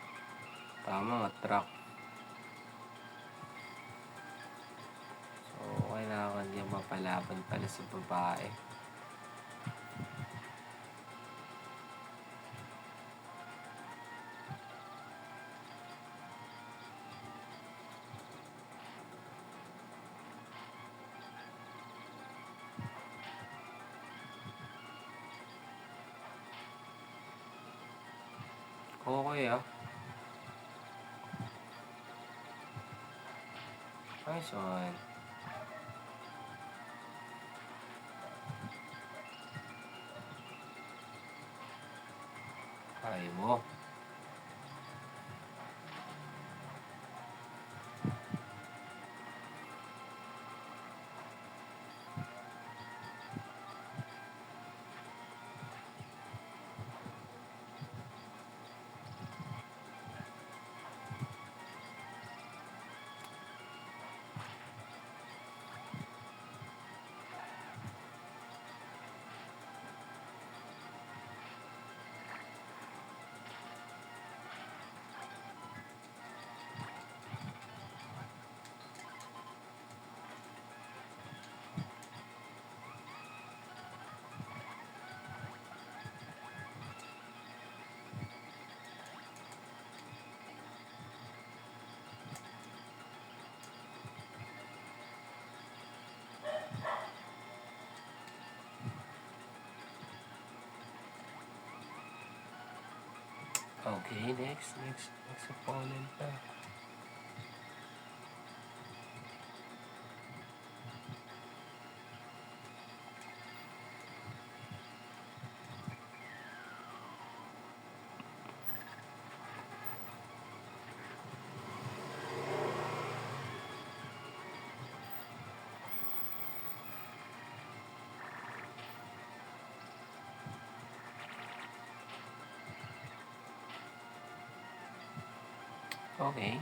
A: Tama, truck. So, kailangan niya mapalaban pala sa babae. Okay ah. Nice one. Kaya mo. Okay, next opponent pa. Okay.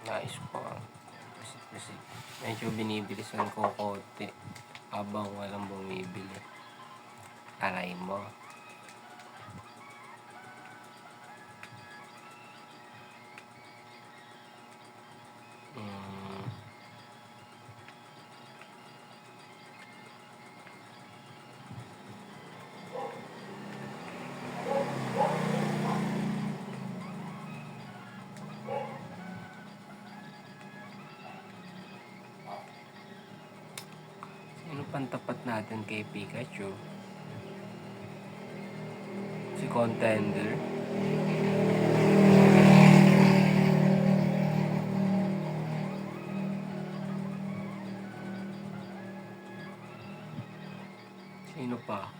A: Nice one. Kasi medyo binibilisan ko konti habang walang bumibili. Aray mo. Sino pang tapat natin kay Pikachu? Si Contender. Sino pa?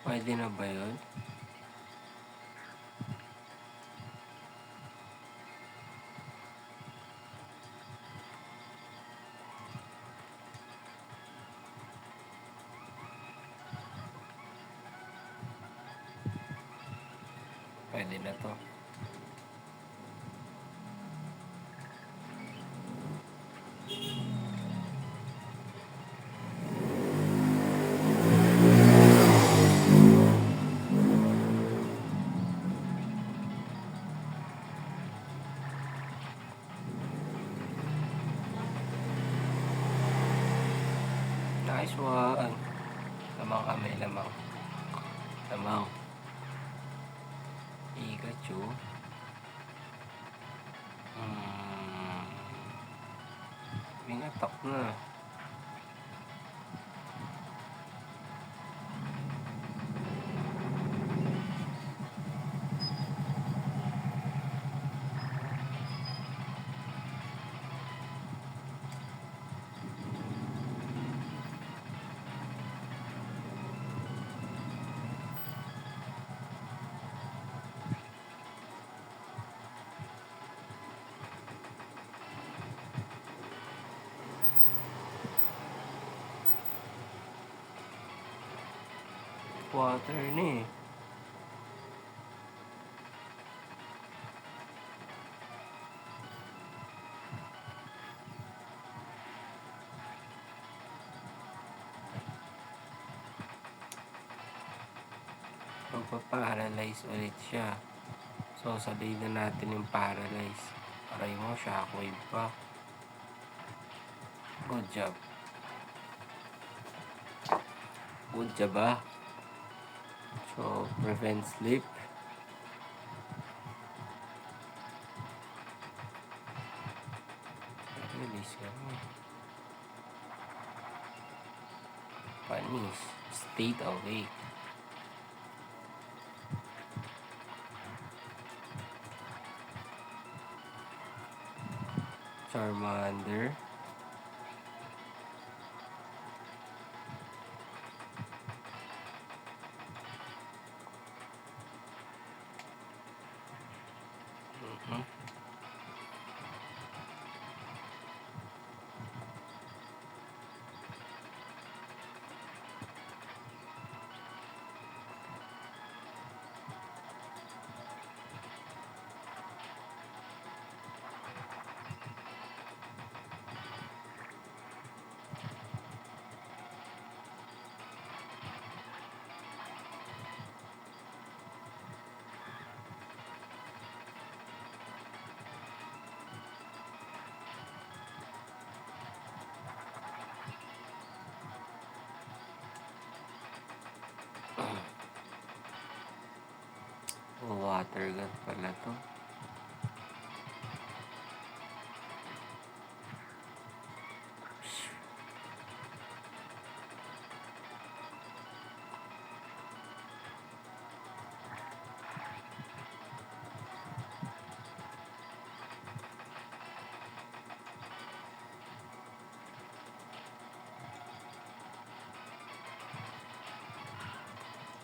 A: Pwede na ba yun? Pwede na to. one. Lamang kami, lamang. Lamang. Pikachu. Pinatak na. Water na eh. Magpa-paralyze ulit siya. So, sabay na natin yung paralyze. Aray mo, shockwave pa. Good job. Good job ah. So, prevent sleep. Release kami. Panis. State awake. Charmander. Water gun pala to.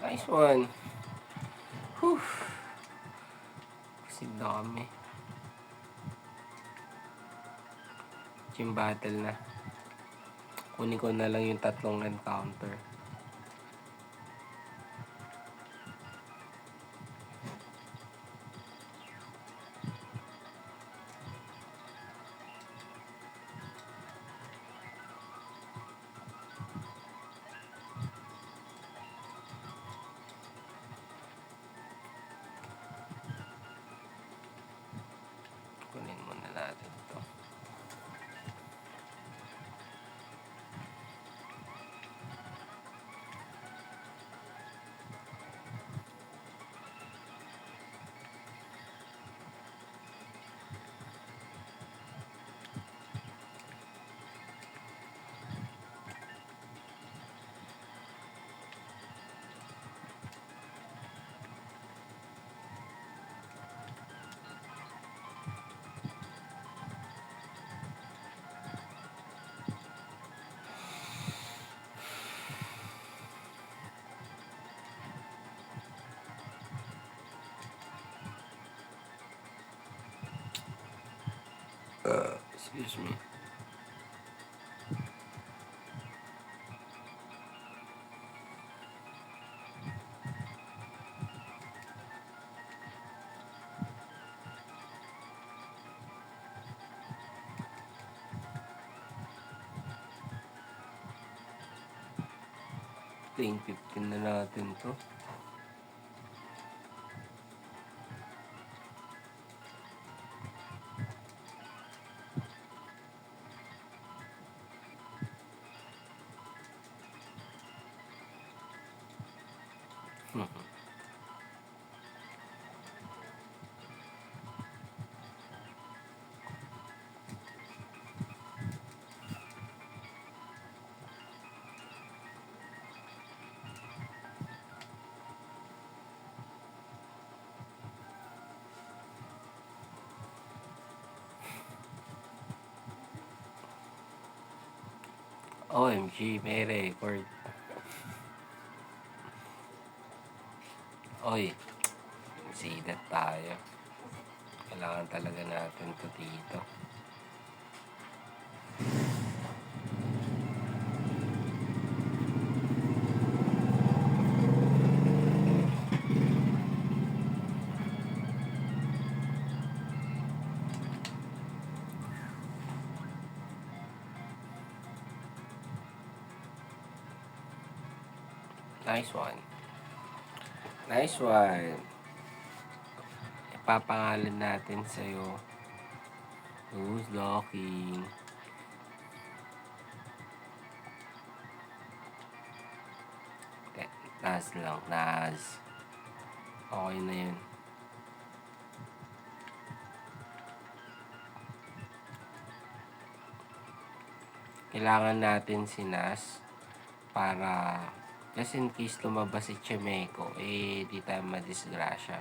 A: Nice one. Whew. Kasi dami. Team battle na. Kunin ko na lang yung tatlong encounter. Kunin muna natin ito. Excuse me. Lane 15 na natin to. OMG, may record. Oy, sidat tayo. Kailangan talaga natin to dito. Nice one. Nice one. Ipapangalan natin sa'yo. Who's locking? Naz lang. Naz. Okay na yun. Kailangan natin si Naz para just in case lumabas si Chemeko, di tayo madisgrasya.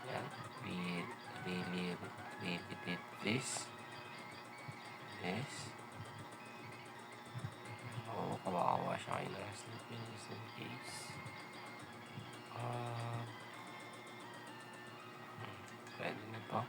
A: Yan. Really did this. Yes. Oo, kawawa siya kay Naz. Just in case. Pwede na to.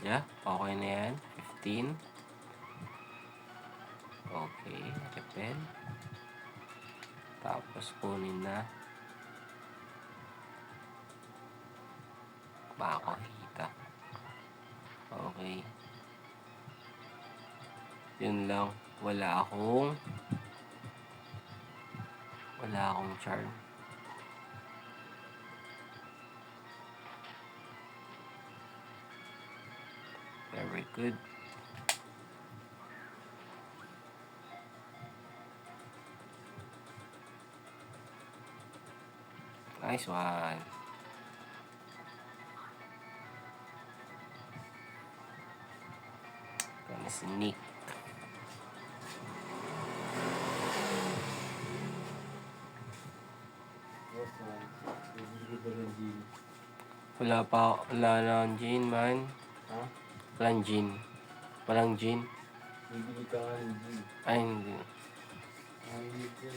A: Yeah, okay na yan. 15. Okay, repel. Tapos kunin na. Bako hita. Okay. Yun lang. Wala akong charm. Very good. Nice one. Gonna sneak. Wala na ang gin, man.
B: Ha?
A: Walang gin. Walang gin.
B: Bibili ka nga ng gin.
A: Ay, hindi.
B: Ang gin.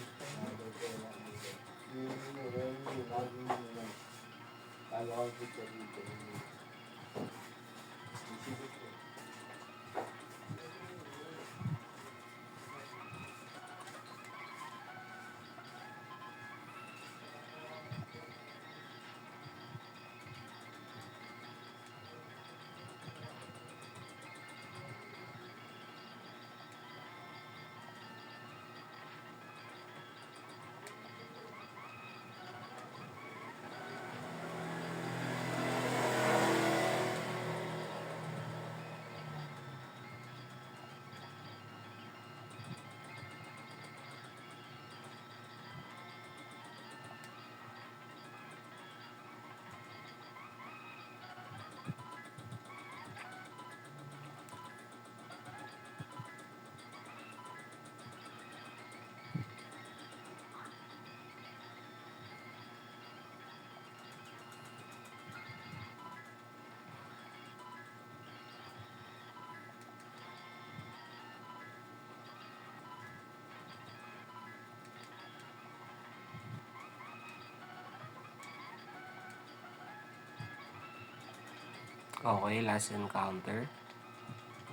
A: Okay, last encounter.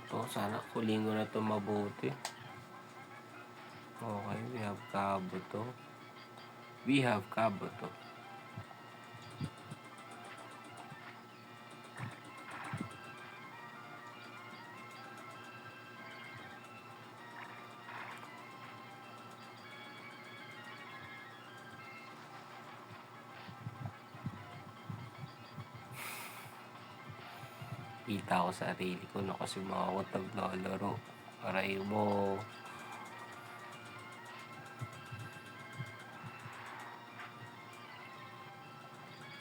A: Ito, sana kuling ko na ito mabuti. Okay, we have Kabuto. We have Kabuto. Kita ko sa sarili ko na kasi mga ako naglalaro. Aray mo.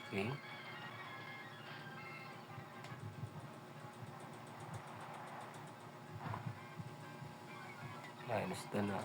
A: Okay. Minus doon na.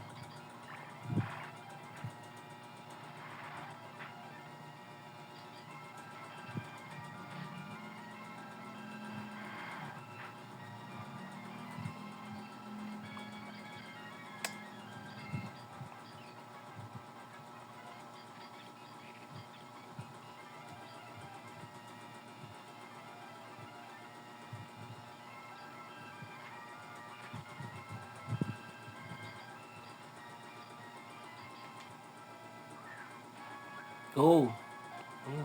A: Go!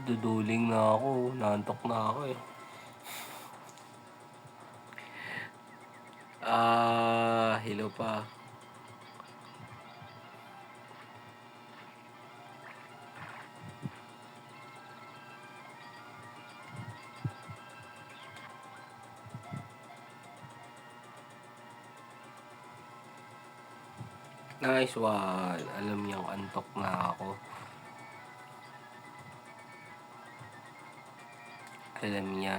A: Duduling na ako. Naantok na ako eh. Hello pa. Nice one. Alam niyang antok na ako. Alam niya.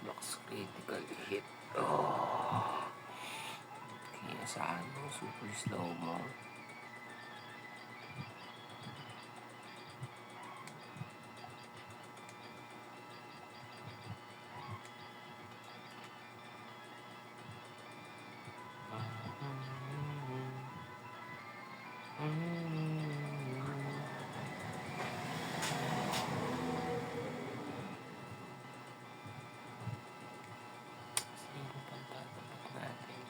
A: Box critical hit. Oh. Kaya saan mo? Super slow mo. Sino pang tatapat natin?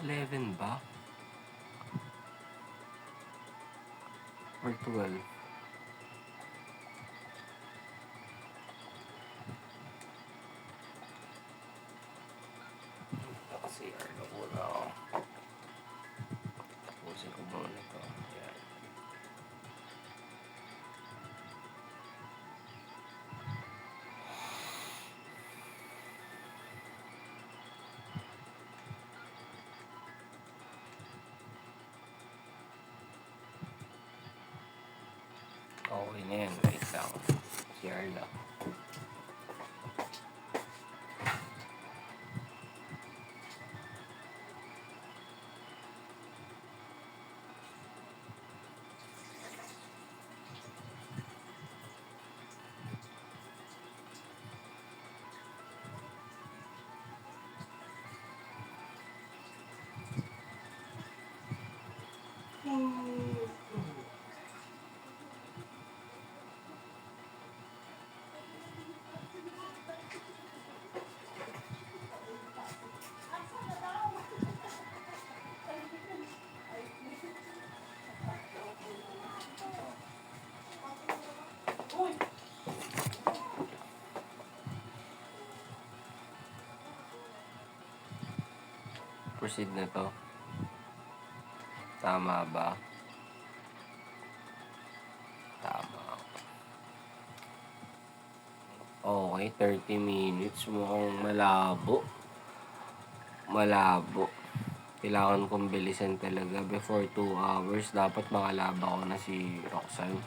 A: Eleven ba? Or 12? Kasi ano ko na ako. Tapusin ko muna ito. Yan. Okay na yan. Wait lang. CR lang. Proceed na to. Tama ba? Tama. Okay, 30 minutes. Mukhang malabo. Malabo. Kailangan kong bilisan talaga. Before 2 hours, dapat makalaba ko na si Roxanne.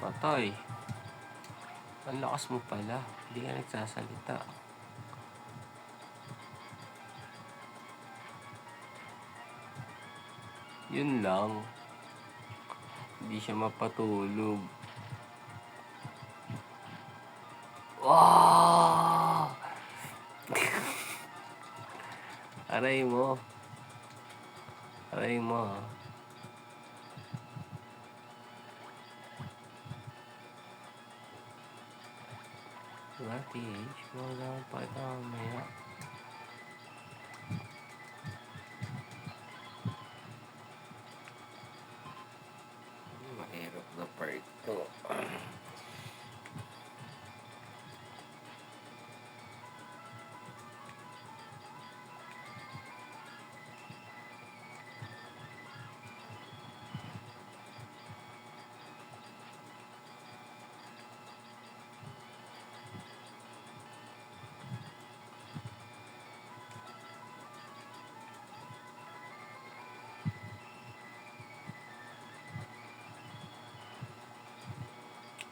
A: Patay. Ang lakas mo pala. Hindi ka nagsasalita. Yun lang. Hindi siya mapatulog. Wow! Aray mo. Aray mo. Diba, TH? Wala pa ito mamaya. Mahirap na part to.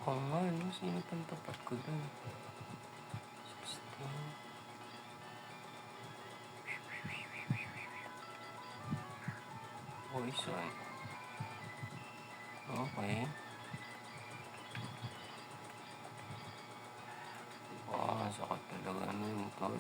A: Oo nga, no? Sino pang tapat ko dun? 16. Poison. Okay. Sakit talaga nun, tol.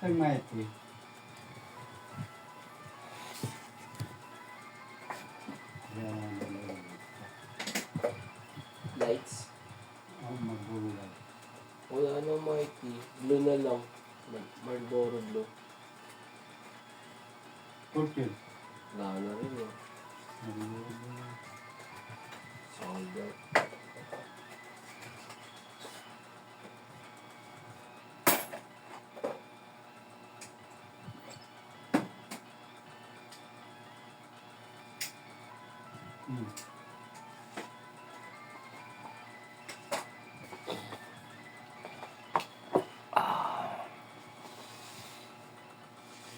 B: Almighty.
A: Lights?
B: Magbulay.
A: Wala na, Mikey. Blue na lang. Marlboro blue.
B: Purple.
A: Wala na rin, eh.
B: Magbulay.
A: Solder.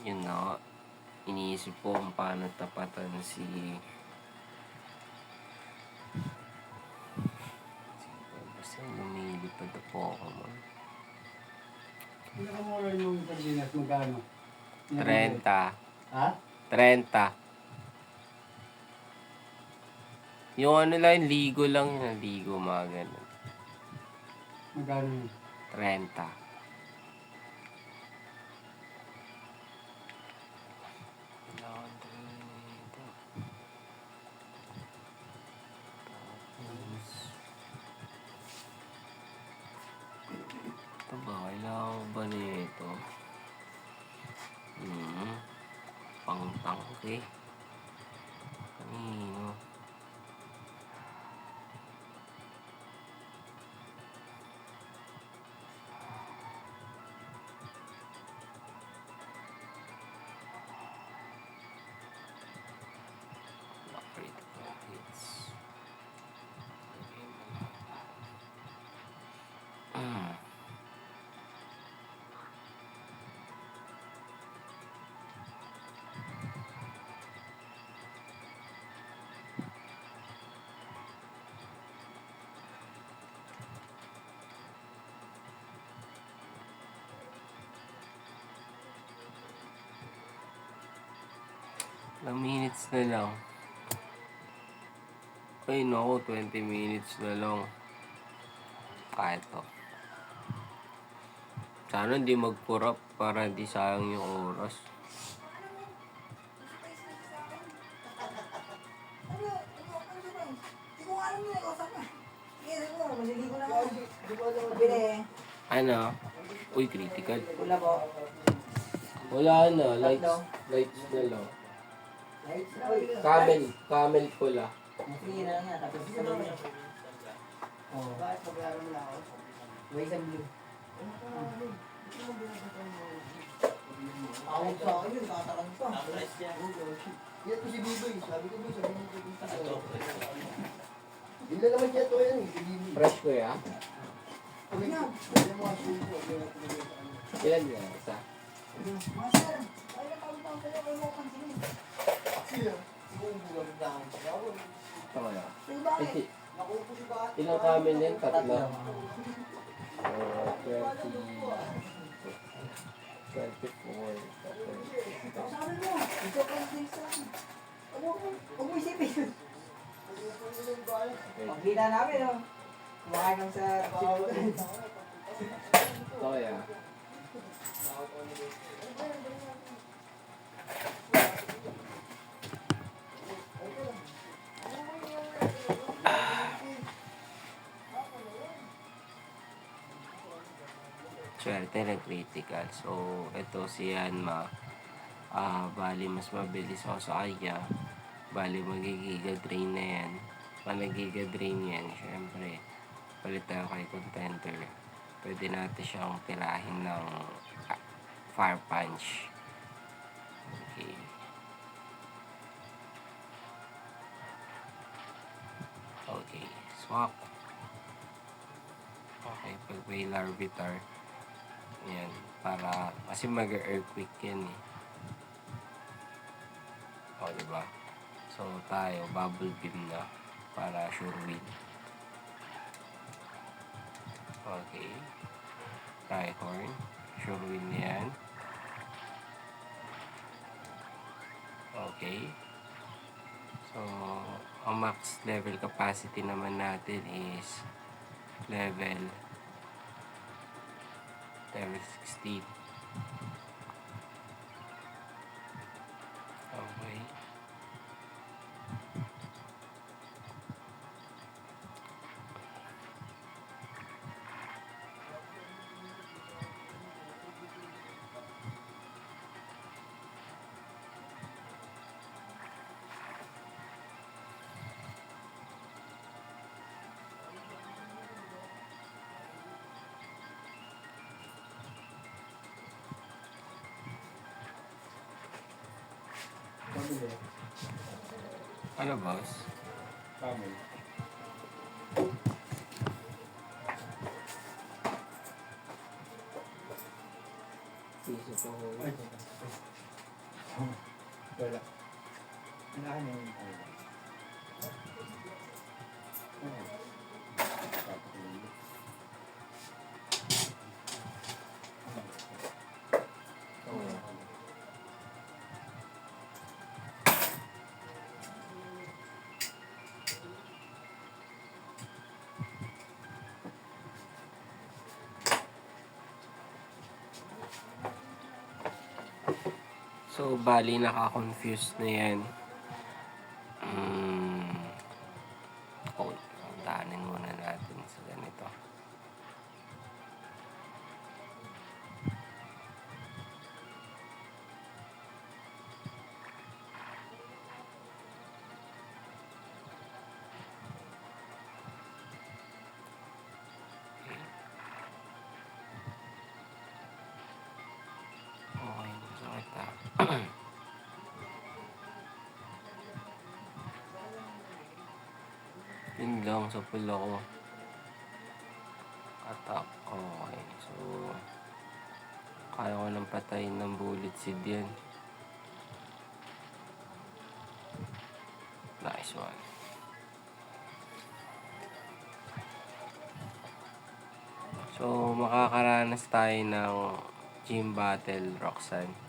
A: Yun na nga. Iniisip ko kung paano tapatan si basta lumilipad na Pokemon.
B: Pinakamura yung sardinas, magkano?
A: 30.
B: Ha?
A: 30. Yung ano lang, ligo lang yun. Ligo, mga ganun.
B: Magkano yun?
A: 30. Ito ba? Kailangan ko ba nito? Pang-tangke. Kanino? Critical hits. Ilang minutes na lang. Ay naku, 20 minutes na lang. Kahit to. Sana hindi mag-corrupt para hindi sayang yung oras. Ano? Uy, critical.
D: Wala po.
A: Wala na, lights na lang. Camel pula.
D: Sige na nga, tapos sabihin niya. Oh. Bakit paglaro mo na ako? Way sa blue. Awag sa akin yun, katarang pa. Yan po si Biboy. Sabi ko, Boy, sabi mo ko dito. Hindi na naman siya to yan eh, si Biboy.
A: Fresh ko ya.
D: Sabi niya, sabi mo kasi yung po.
A: Ilan yan? Isa?
D: Master, ay natawag-tawag sa'yo, kayo mo pansinin. Siya, siguro bulang dahon sa gawin.
A: Ito kaya.
D: Sa'yo bakit?
A: Ay,
D: Nakupo si bakit?
A: ilang kamin yan? Tatlo. 20. 24.
D: Sabi mo, ito ka na sa akin. Huwag mo isipin. Pagkita namin, no? Kumakain lang sa sinugan.
A: Ito kaya. Swerte ng critical. So, ito si Yanma. Bali, mas mabilis ako sa kanya. Bali, magigiga-drain na yan. Pag nagiga-drain yan, syempre, palit tayo kay contender. Pwede natin siyang tirahin ng fire punch. Okay. Okay. Swak. Okay, pag may larvitar, yan, para, kasi mag-earthquake yan eh. O, diba? So, tayo, bubble beam na, para sure win. Okay. Trihorn, sure win yan. Okay. So, ang max level capacity naman natin is level 16. Okay. Ano, boss?
C: Kami.
A: Piso pa ko.
B: Wala. Wala ka na yun.
A: So, bali naka-confuse na yan. Oh, daanin muna natin sa ganito. Okay, masakit ah. Yun lang sa pula ko. Attack. Okay. So, kaya ko nang patayin ng bullet seed yan. Nice one. So, makakaranas tayo ng gym battle, Roxanne.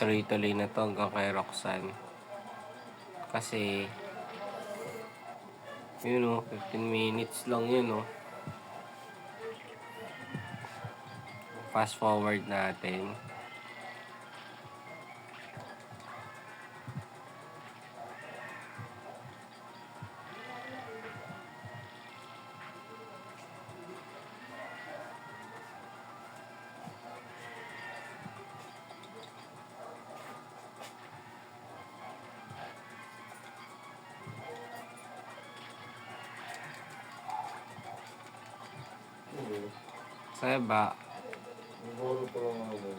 A: tuloy-tuloy na to hanggang kay Roxanne. Kasi, yun o, 15 minutes lang yun o. Fast forward natin. Sa iba,
E: Siguro pa lang ako.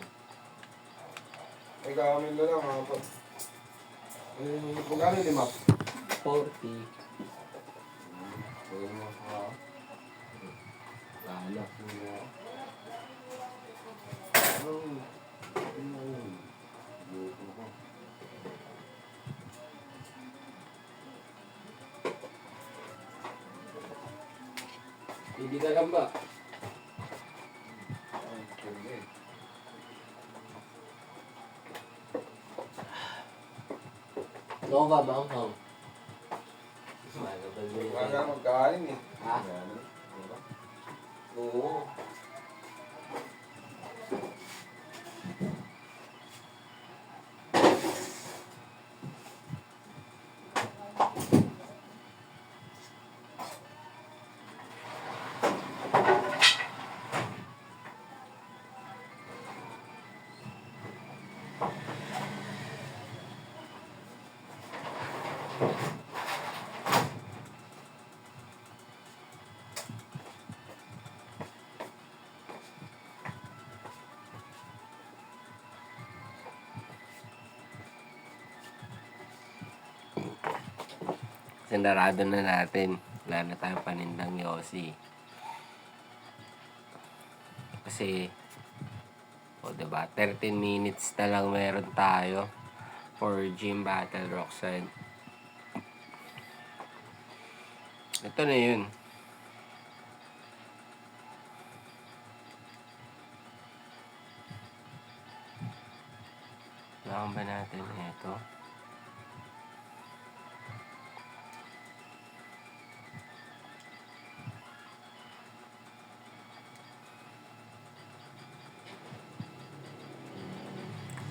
E: Ay, kakamin na lang ha. Magkano ni Mac?
A: 40.
E: Pwede mo ha.
A: Lalo.
C: Hindi ka lang ba?
A: Nova Manghang.
E: Wala magkain eh.
A: Ha?
E: Oo.
A: Sinarado na natin. Wala na tayong panindang Yossi. Kasi, o diba, 13 minutes na lang meron tayo for Gym Battle Roxanne. Ito na yun. Kailangan ba natin ito?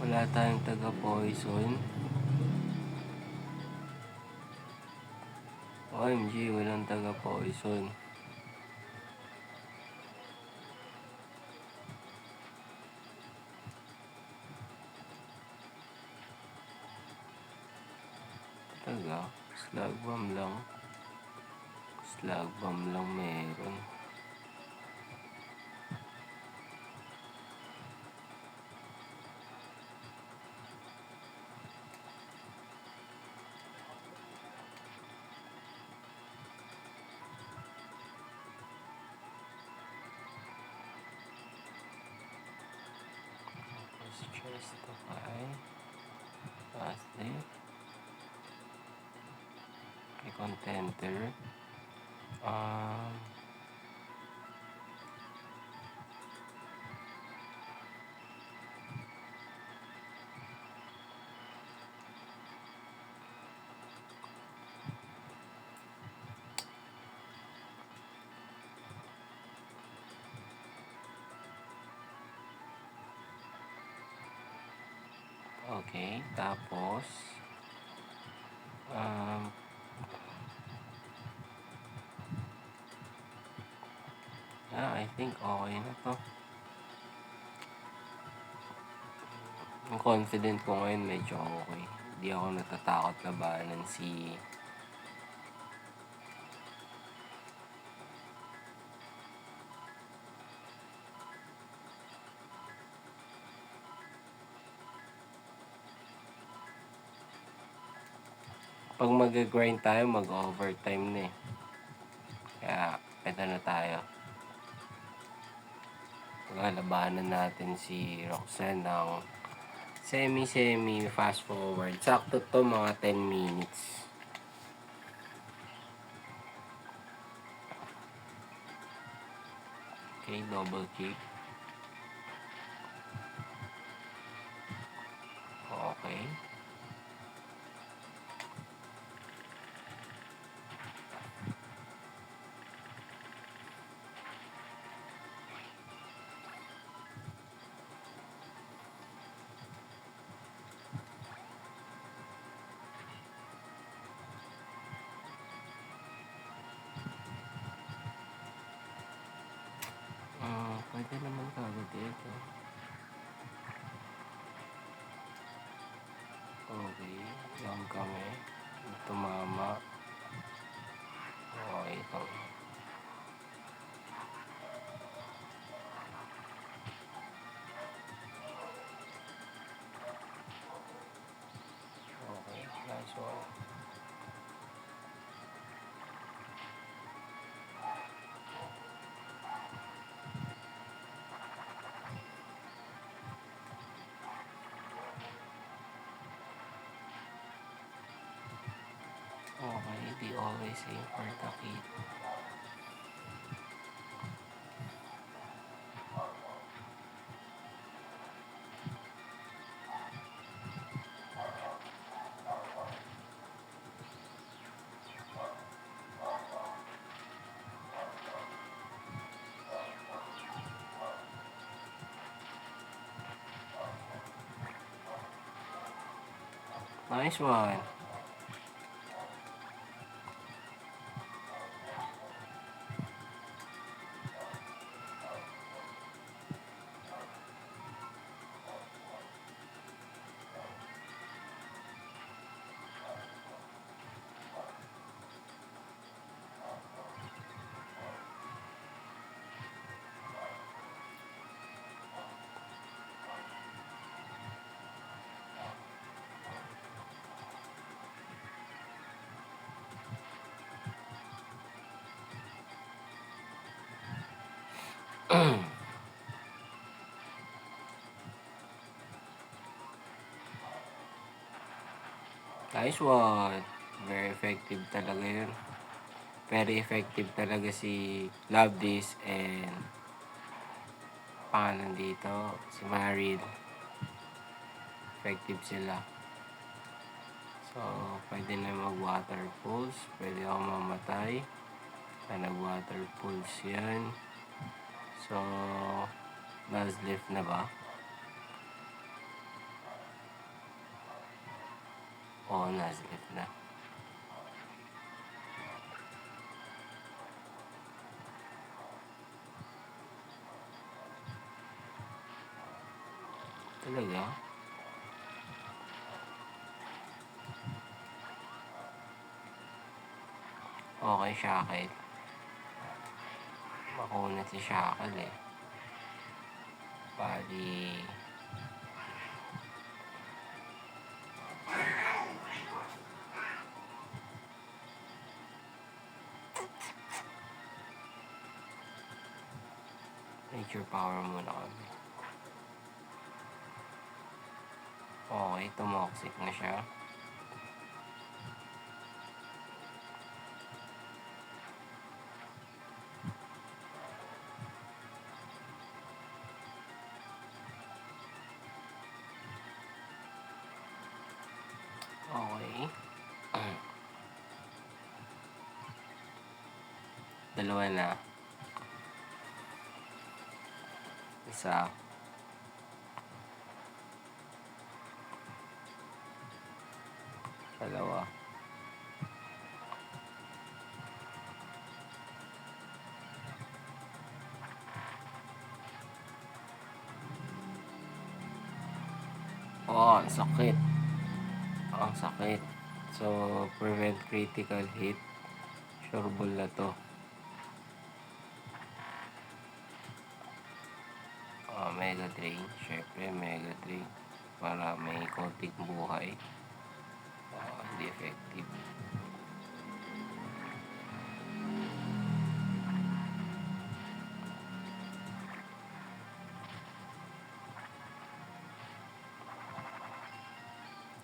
A: Wala tayong taga-poison. OMG, walang taga-poison. Taga, slag bomb lang. Slag bomb lang meron. Stress to kay positive. Kay contenter. Okay, tapos I think okay na to. Ang confident ko ngayon medyo okay. Hindi ako natatakot labanan si pag mag-grind tayo, mag-overtime na eh. Kaya, ito na tayo. Labanan natin si Roxanne ng semi-semi fast forward. Sakto to mga 10 minutes. Okay, double kick. Okay. Pwede naman kagad ito. Okay, lang kami. Tumama. Okay, ito. Okay, nice one. Okay, di always aim for the kid. Nice one. Nice one. Very effective talaga yun. Very effective talaga si Love This and pangalan dito, si Maril. Effective sila. So, pwede na mag-water pulse. Pwede ako mamatay. Na nag-water pulse yan. So, lift na ba? Oo, lift na. Talaga? Okay, Shackle. Makunat si Shackle eh. Bali. Nature power muna kami. Okay, tumoxic na siya. Okay. Dalawa na. Isa. Dalawa. Oh, ang sakit. Ang sakit. So, prevent critical hit. Sure ball na to. Mega Drain. Syempre, Mega Drain. Para may konting buhay. Hindi effective.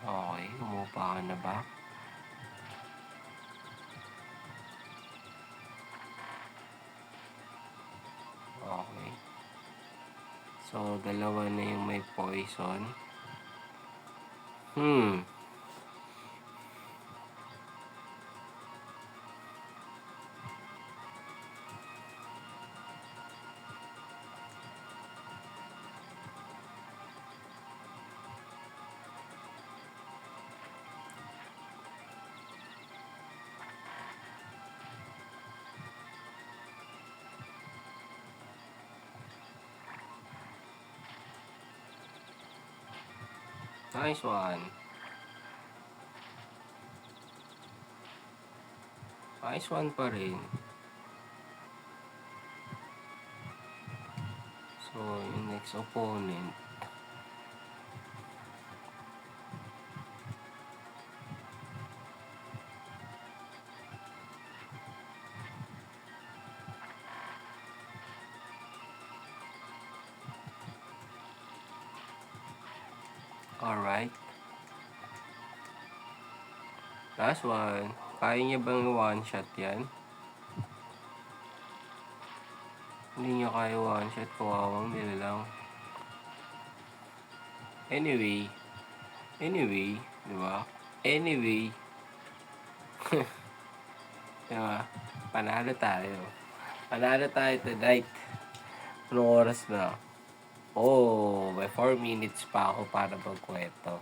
A: Okay, umupa ka na ba? Okay. So, dalawa na yung may poison. Hmm. Nice one. Nice one pa rin. So, yung next opponent. Alright. Last one. Kaya niya bang one shot yan? Hindi niya kaya one shot. Kawawang nila lang. Anyway. Diba? Anyway. Diba? Panalo tayo. Panalo tayo tonight. Anong oras na? Oh, may 4 minutes pa ako para magkwento.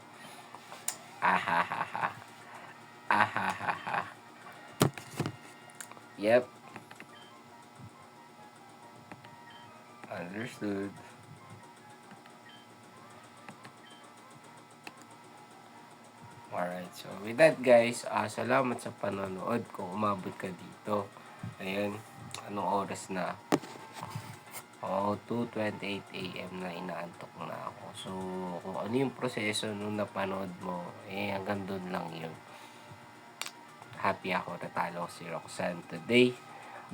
A: Ahahaha. Ahahaha. Yep. Understood. Alright, so with that guys, salamat sa panonood kung umabot ka dito. Ayan, anong oras na? 2:28 AM na, inaantok na ako. So, kung ano yung proseso nung napanood mo, hanggang doon lang yun. Happy ako, natalo ko si Roxanne today.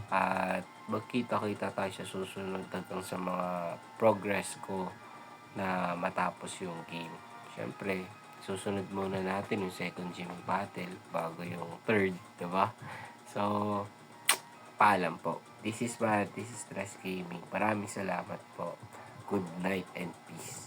A: At magkita-kita tayo sa susunod hanggang sa mga progress ko na matapos yung game. Siyempre, susunod muna natin yung second gym battle bago yung third, diba? So, paalam po. This is Stress Gaming. Maraming salamat po. Good night and peace.